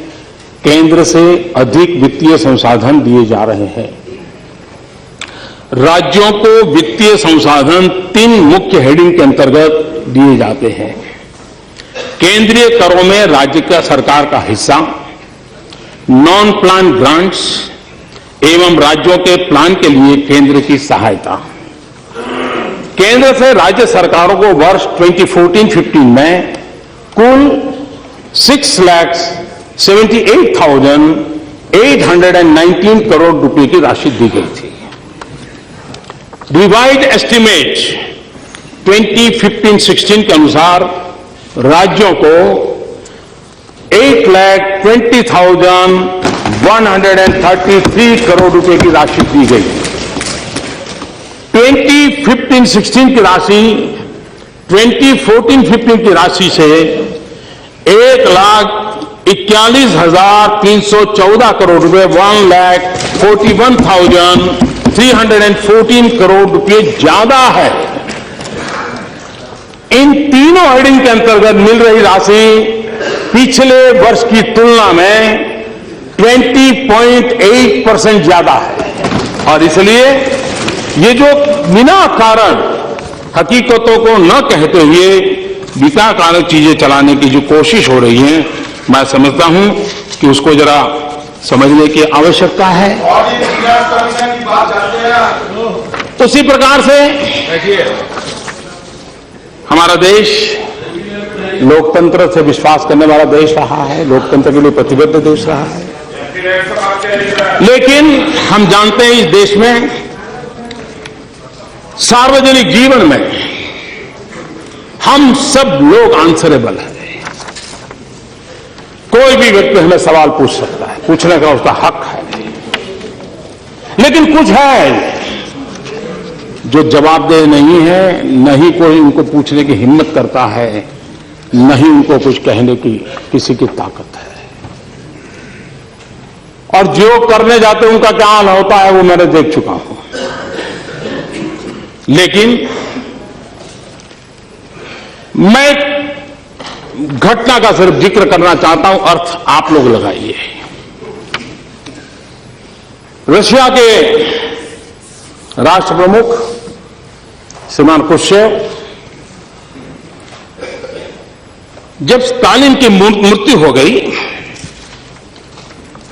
[SPEAKER 2] केंद्र से अधिक वित्तीय संसाधन दिए जा रहे हैं। राज्यों को वित्तीय संसाधन 3 मुख्य हेडिंग के अंतर्गत दिए जाते हैं। केंद्रीय करों में राज्य का सरकार का हिस्सा, नॉन प्लान ग्रांट्स एवं राज्यों के प्लान के लिए केंद्र की सहायता। केंद्र से राज्य सरकारों को वर्ष 2014-15 में कुल 6,78,819 करोड़ रुपए की राशि दी गई थी। रिवाइज्ड एस्टीमेट 2015-16 के अनुसार राज्यों को 8,20,133 करोड़ रुपए की राशि दी गई। 2015-16 की राशि 2014-15 की राशि से 1,41,314 करोड़ रुपए 1,41,314 करोड़ रुपए ज्यादा है। इन तीनों हेडिंग के अंतर्गत मिल रही राशि पिछले वर्ष की तुलना में 20.8% ज्यादा है। और इसलिए ये जो बिना कारण हकीकतों को न कहते हुए बिना कारण चीजें चलाने की जो कोशिश हो रही है, मैं समझता हूं कि उसको जरा समझने की आवश्यकता है।
[SPEAKER 1] की बात चाहते हैं।
[SPEAKER 2] उसी प्रकार से हमारा देश लोकतंत्र से विश्वास करने वाला देश रहा है, लोकतंत्र के लिए प्रतिबद्ध देश रहा है। लेकिन हम जानते हैं इस देश में सार्वजनिक जीवन में हम सब लोग आंसरेबल हैं। कोई भी व्यक्ति हमें सवाल पूछ सकता है, पूछने का उसका हक है। लेकिन कुछ है जो जवाबदेह नहीं है, न ही कोई उनको पूछने की हिम्मत करता है, न ही उनको कुछ कहने की किसी की ताकत है। और जो करने जाते हैं उनका क्या हाल होता है वो मैंने देख चुका हूं। लेकिन मैं घटना का सिर्फ जिक्र करना चाहता हूं, अर्थ आप लोग लगाइए। रशिया के राष्ट्र प्रमुख श्रीमान क्रुश्चेव जब स्टालिन की मृत्यु हो गई,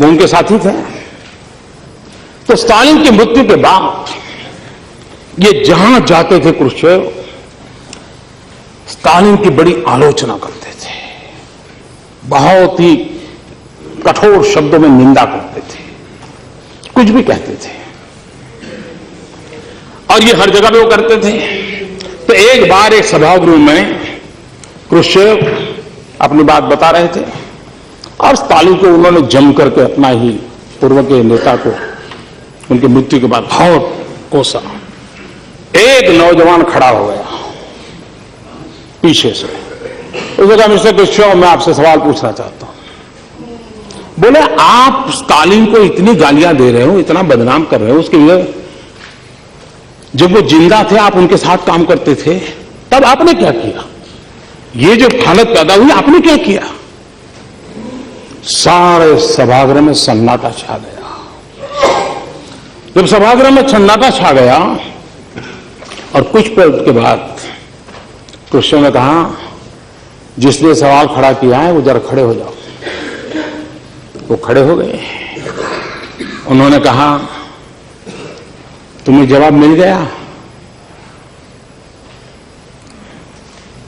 [SPEAKER 2] वो उनके साथी थे, तो स्टालिन की मृत्यु के बाद ये जहां जाते थे क्रुश्चेव स्टालिन की बड़ी आलोचना करते थे, बहुत ही कठोर शब्दों में निंदा करते थे, कुछ भी कहते थे। और ये हर जगह पे वो करते थे। तो एक बार एक सभागृह में क्रुश्चेव अपनी बात बता रहे थे और स्टालिन को उन्होंने जम करके अपना ही पूर्व के नेता को उनकी मृत्यु के बाद बहुत कोसा। एक नौजवान खड़ा हो गया पीछे से, उसने कहा मिस्टर क्रुश्चेव मैं आपसे सवाल पूछना चाहता हूं। बोले आप स्टालिन को इतनी गालियां दे रहे हो, इतना बदनाम कर रहे हो, उसके लिए जब वो जिंदा थे आप उनके साथ काम करते थे, तब आपने क्या किया? ये जो हालत पैदा हुई आपने क्या किया? सारे सभागृह में सन्नाटा छा गया। जब सभागृह में सन्नाटा छा गया और कुछ पल के बाद क्रुश्चेव ने कहा जिसने सवाल खड़ा किया है वो जरा खड़े हो जाओ। वो खड़े हो गए। उन्होंने कहा तुम्हें जवाब मिल गया?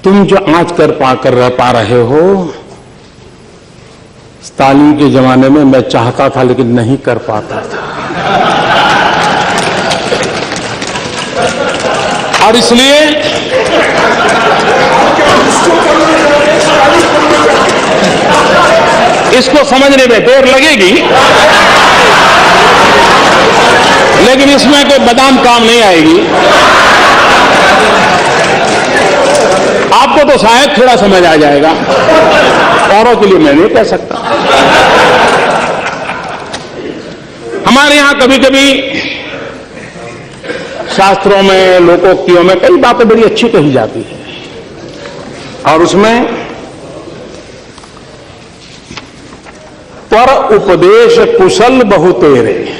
[SPEAKER 2] तुम जो आज कर पा रहे हो स्टालिन के जमाने में मैं चाहता था लेकिन नहीं कर पाता था। और इसलिए इसको समझने में देर लगेगी, लेकिन इसमें कोई बादाम काम नहीं आएगी। आपको तो शायद थोड़ा समझ आ जाएगा, औरों के लिए मैं नहीं कह सकता। हमारे यहां कभी कभी शास्त्रों में, लोकोक्तियों में कई बातें बड़ी अच्छी कही जाती है और उसमें पर उपदेश कुशल बहु तेरे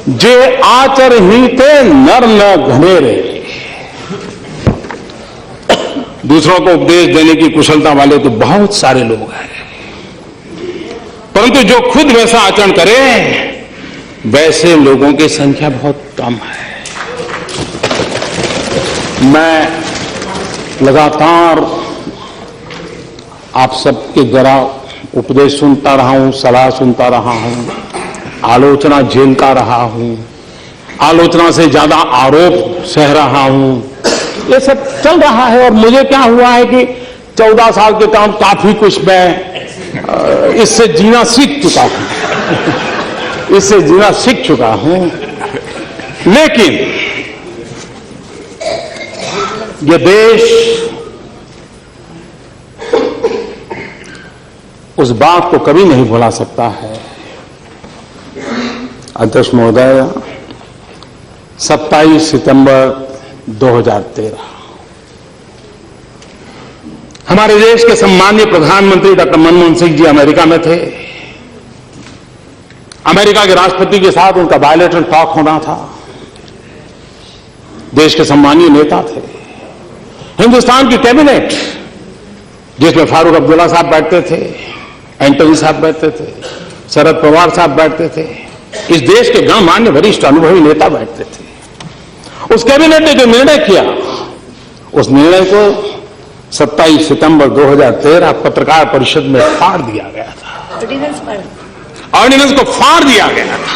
[SPEAKER 2] जे आचर ही ते नर न घनेरे। दूसरों को उपदेश देने की कुशलता वाले तो बहुत सारे लोग हैं, परंतु जो खुद वैसा आचरण करे वैसे लोगों की संख्या बहुत कम है। मैं लगातार आप सबके जरा उपदेश सुनता रहा हूं, सलाह सुनता रहा हूं, आलोचना झेलता रहा हूं, आलोचना से ज्यादा आरोप सह रहा हूं। ये सब चल रहा है और मुझे क्या हुआ है कि 14 साल के काम काफी कुछ मैं इससे जीना सीख चुका हूं, इससे जीना सीख चुका हूं। लेकिन ये देश उस बात को कभी नहीं भुला सकता है। अध्यक्ष महोदय, 27 सितंबर 2013 हमारे देश के सम्मानीय प्रधानमंत्री डॉक्टर मनमोहन सिंह जी अमेरिका में थे। अमेरिका के राष्ट्रपति के साथ उनका बायलैटरल टॉक होना था। देश के सम्मानीय नेता थे। हिंदुस्तान की कैबिनेट जिसमें फारूक अब्दुल्ला साहब बैठते थे, एंटनी साहब बैठते थे, शरद पवार साहब बैठते थे, इस देश के गणमान्य वरिष्ठ अनुभवी नेता बैठते थे। उस कैबिनेट ने जो निर्णय किया, उस निर्णय को 27 सितंबर 2013 पत्रकार परिषद में फाड़ दिया गया था। ऑर्डिनेंस को फाड़ दिया गया था।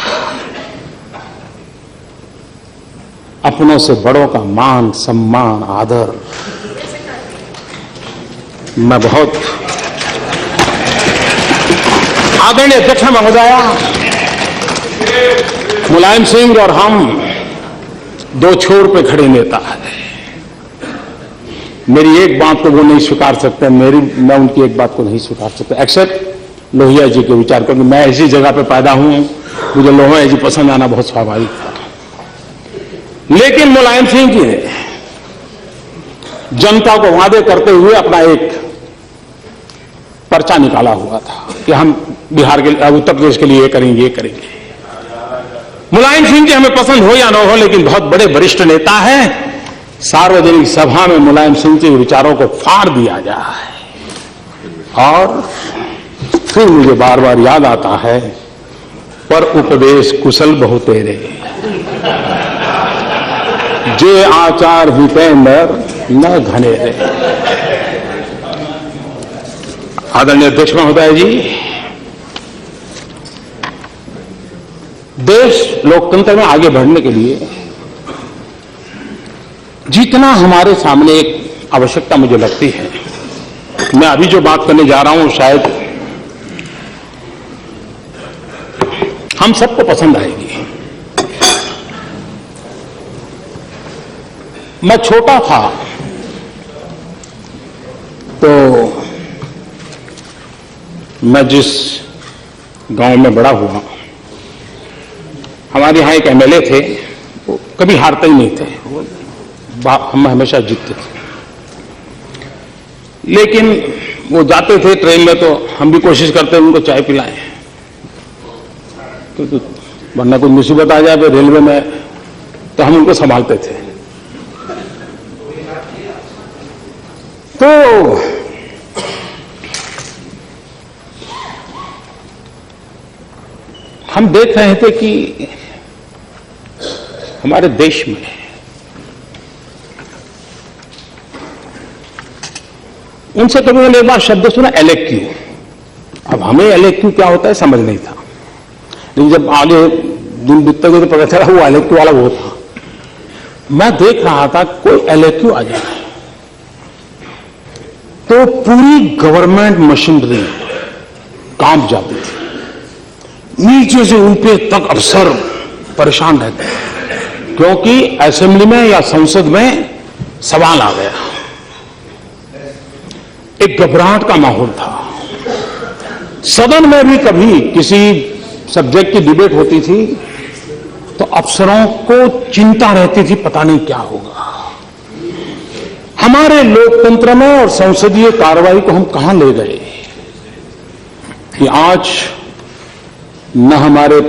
[SPEAKER 2] अपनों से बड़ों का मान, सम्मान, आदर मैं बहुत आदरणीय अध्यक्ष महोदया, मुलायम सिंह और हम दो छोर पे खड़े नेता है। मेरी एक बात को वो नहीं स्वीकार सकते, मैं उनकी एक बात को नहीं स्वीकार सकता, एक्सेप्ट लोहिया जी के विचार, क्योंकि मैं ऐसी जगह पे पैदा हूं, मुझे लोहिया जी पसंद आना बहुत स्वाभाविक था। लेकिन मुलायम सिंह जी ने जनता को वादे करते हुए अपना एक पर्चा निकाला हुआ था कि हम बिहार के, उत्तर प्रदेश के लिए ये करेंगे, ये करेंगे। मुलायम सिंह जी हमें पसंद हो या न हो, लेकिन बहुत बड़े वरिष्ठ नेता हैं। सार्वजनिक सभा में मुलायम सिंह के विचारों को फाड़ दिया जाए और फिर मुझे बार बार याद आता है, पर उपदेश कुशल बहु तेरे, जे आचार हिते नर न घनेरे। आदरणीय अध्यक्ष महोदय जी, देश लोकतंत्र में आगे बढ़ने के लिए जितना हमारे सामने एक आवश्यकता मुझे लगती है, मैं अभी जो बात करने जा रहा हूं शायद हम सबको पसंद आएगी। मैं छोटा था तो मैं जिस गांव में बड़ा हुआ, हमारे यहां एक एमएलए थे, वो कभी हारते ही नहीं थे, हम हमेशा जीतते थे। लेकिन वो जाते थे ट्रेन में तो हम भी कोशिश करते उनको चाय पिलाएं, क्योंकि वरना कोई मुसीबत आ जाए रेलवे में तो हम उनको संभालते थे। तो हम देख रहे थे कि हमारे देश में उनसे कभी मैंने एक बार शब्द सुना, एलएक्यू। अब हमें एलएक्यू क्या होता है समझ नहीं था, लेकिन जब आगे दिन बीतते गए तो पता चला वो एलएक्यू वाला वो था। मैं देख रहा था कोई एलएक्यू आ जाए तो पूरी गवर्नमेंट मशीनरी कांप जाती थी, नीचे से ऊपर तक अफसर परेशान रहते, क्योंकि असेंबली में या संसद में सवाल आ गया। एक घबराहट का माहौल था। सदन में भी कभी किसी सब्जेक्ट की डिबेट होती थी तो अफसरों को चिंता रहती थी, पता नहीं क्या होगा। हमारे लोकतंत्र में और संसदीय कार्रवाई को हम कहां ले गए कि आज न हमारे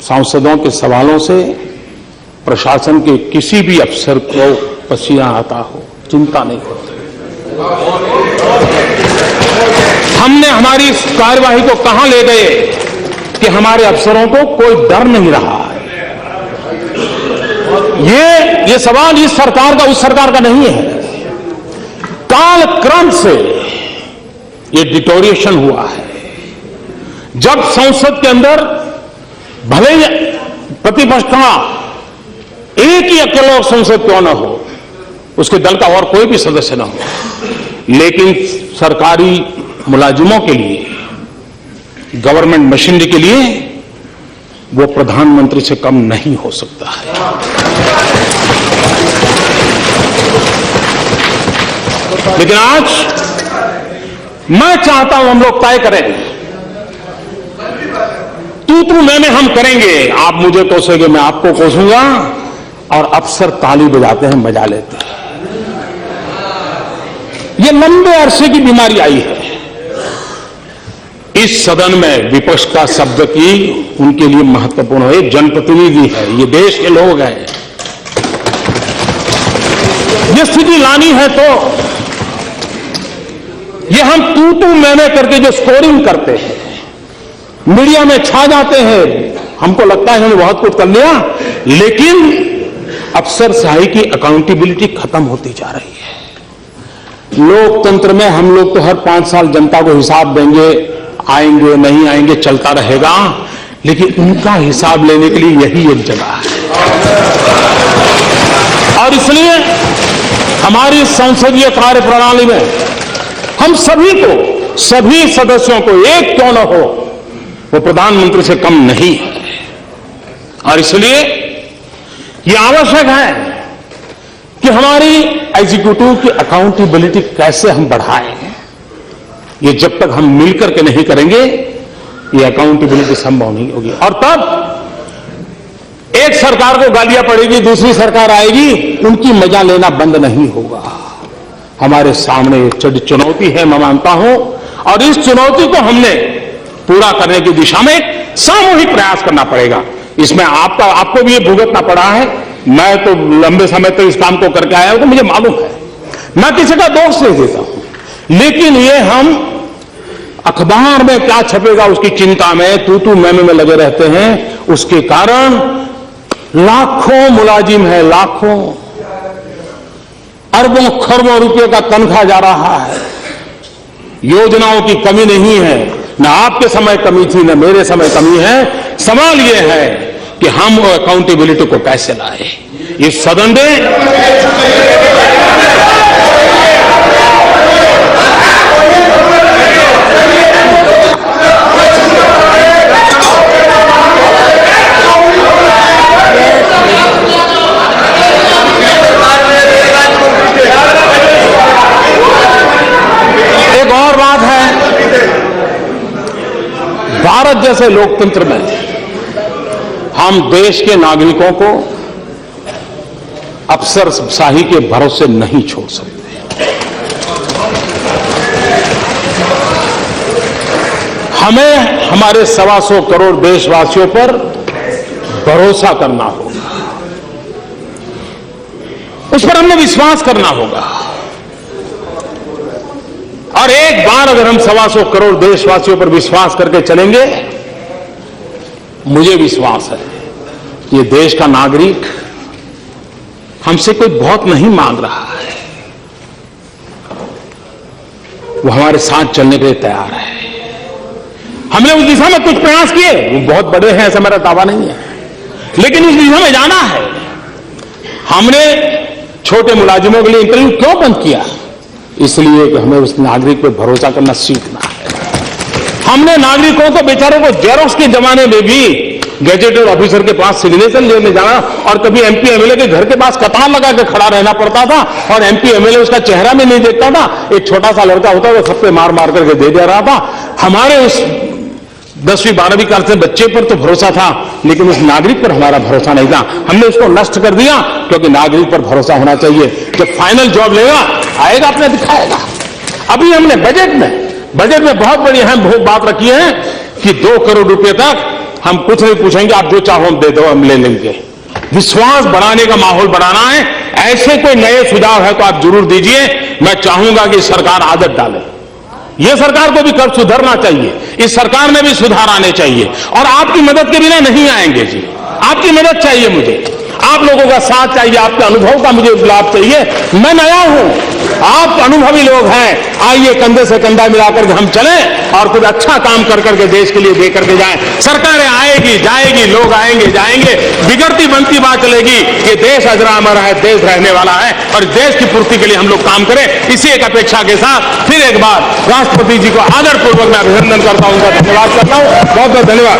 [SPEAKER 2] सांसदों के सवालों से प्रशासन के किसी भी अफसर को पसीना आता हो, चिंता नहीं होती। हमने हमारी इस कार्यवाही को कहां ले गए कि हमारे अफसरों को कोई डर नहीं रहा है। ये सवाल इस सरकार का उस सरकार का नहीं है। कालक्रम से ये डिटोरिएशन हुआ है। जब संसद के अंदर भले ही प्रतिपक्ष का एक ही अकेला संसद क्यों न हो, उसके दल का और कोई भी सदस्य न हो, लेकिन सरकारी मुलाजिमों के लिए, गवर्नमेंट मशीनरी के लिए वो प्रधानमंत्री से कम नहीं हो सकता है। लेकिन आज मैं चाहता हूं हम लोग तय करें, तू मैं हम करेंगे। आप मुझे कोसेंगे, मैं आपको कोसूंगा, और अफसर ताली बजाते हैं, मजा लेते हैं। ये लंबे अरसे की बीमारी आई है। इस सदन में विपक्ष का शब्द की उनके लिए महत्वपूर्ण है। एक जनप्रतिनिधि है, ये देश के लोग हैं। ये स्थिति लानी है तो ये हम तू मैंने करके जो स्कोरिंग करते हैं, मीडिया में छा जाते हैं, हमको लगता है हमने बहुत कुछ कर लिया, लेकिन अफसरशाही की अकाउंटेबिलिटी खत्म होती जा रही है। लोकतंत्र में हम लोग तो हर 5 साल जनता को हिसाब देंगे, आएंगे नहीं आएंगे चलता रहेगा, लेकिन उनका हिसाब लेने के लिए यही एक जगह है। और इसलिए हमारी संसदीय कार्य प्रणाली में हम सभी को, सभी सदस्यों को, एक क्यों न हो, वो प्रधानमंत्री से कम नहीं है। और इसलिए ये आवश्यक है कि हमारी एग्जीक्यूटिव की अकाउंटेबिलिटी कैसे हम बढ़ाएं। ये जब तक हम मिलकर के नहीं करेंगे, ये अकाउंटेबिलिटी संभव नहीं होगी। और तब एक सरकार को गालियां पड़ेगी, दूसरी सरकार आएगी, उनकी मजा लेना बंद नहीं होगा। हमारे सामने एक चुनौती है, मैं मानता हूं, और इस चुनौती को हमने पूरा करने की दिशा में सामूहिक प्रयास करना पड़ेगा। इसमें आपको भी ये भुगतना पड़ा है। मैं तो लंबे समय तक इस काम को करके आया हूं, तो मुझे मालूम है, मैं किसी का दोष नहीं देता हूं, लेकिन ये हम अखबार में क्या छपेगा उसकी चिंता में, तू मैं में लगे रहते हैं। उसके कारण लाखों मुलाजिम है, लाखों, अरबों खरबों रुपए का तनख्वाह जा रहा है। योजनाओं की कमी नहीं है, न आपके समय कमी थी, न मेरे समय कमी है। सवाल यह है कि हम अकाउंटेबिलिटी को कैसे लाए। इस सदन में एक और बात है, भारत जैसे लोकतंत्र में हम देश के नागरिकों को अफसरशाही के भरोसे नहीं छोड़ सकते। हमें हमारे 125 करोड़ देशवासियों पर भरोसा करना होगा, उस पर हमें विश्वास करना होगा। और एक बार अगर हम 125 करोड़ देशवासियों पर विश्वास करके चलेंगे, मुझे विश्वास है कि ये देश का नागरिक हमसे कोई बहुत नहीं मांग रहा है, वो हमारे साथ चलने के लिए तैयार है। हमने उस दिशा में कुछ प्रयास किए, वो बहुत बड़े हैं ऐसा मेरा दावा नहीं है, लेकिन इस दिशा में जाना है। हमने छोटे मुलाजिमों के लिए इंटरव्यू क्यों बंद किया? इसलिए कि हमें उस नागरिक पर भरोसा करना सीखना है। हमने नागरिकों को, बेचारों को जेरोक्स के जमाने में भी गैजेटेड ऑफिसर के पास सिग्नेचर लेने जाना, और कभी एमपी एमएलए के घर के पास कतार लगा के खड़ा रहना पड़ता था, और एमपी एमएलए उसका चेहरा भी नहीं देखता था। एक छोटा सा लड़का होता था, सब पे मार मार करके दे दे रहा था। हमारे उस 10वीं 12वीं क्लास के बच्चे पर तो भरोसा था, लेकिन उस नागरिक पर हमारा भरोसा नहीं था। हमने उसको नष्ट कर दिया, क्योंकि नागरिक पर भरोसा होना चाहिए। जब फाइनल जॉब लेगा, आएगा, अपने दिखाएगा। अभी हमने बजट में बहुत बड़ी अहम बात रखी है कि 2 करोड़ रुपए तक हम कुछ नहीं पूछेंगे, आप जो चाहो हम दे दो, हम ले लेंगे। विश्वास बढ़ाने का माहौल बढ़ाना है। ऐसे कोई नए सुझाव है तो आप जरूर दीजिए। मैं चाहूंगा कि सरकार आदत डाले, ये सरकार को भी कर सुधरना चाहिए, इस सरकार में भी सुधार आने चाहिए और आपकी मदद के बिना नहीं आएंगे जी। आपकी मदद चाहिए मुझे, आप लोगों का साथ चाहिए, आपके अनुभव का मुझे लाभ चाहिए। मैं नया हूं, आप अनुभवी लोग हैं, आइए कंधे से कंधा मिलाकर के हम चलें और कुछ अच्छा काम कर करके देश के लिए दे करके जाएं। सरकारें आएगी जाएगी, लोग आएंगे जाएंगे, बिगड़ती बनती बात चलेगी कि देश अजरा अमर है, देश रहने वाला है और देश की पूर्ति के लिए हम लोग काम करें। इसी एक अपेक्षा के साथ फिर एक बार राष्ट्रपति जी को आदरपूर्वक मैं अभिनंदन करता हूं, उनका धन्यवाद करता हूं। बहुत बहुत धन्यवाद।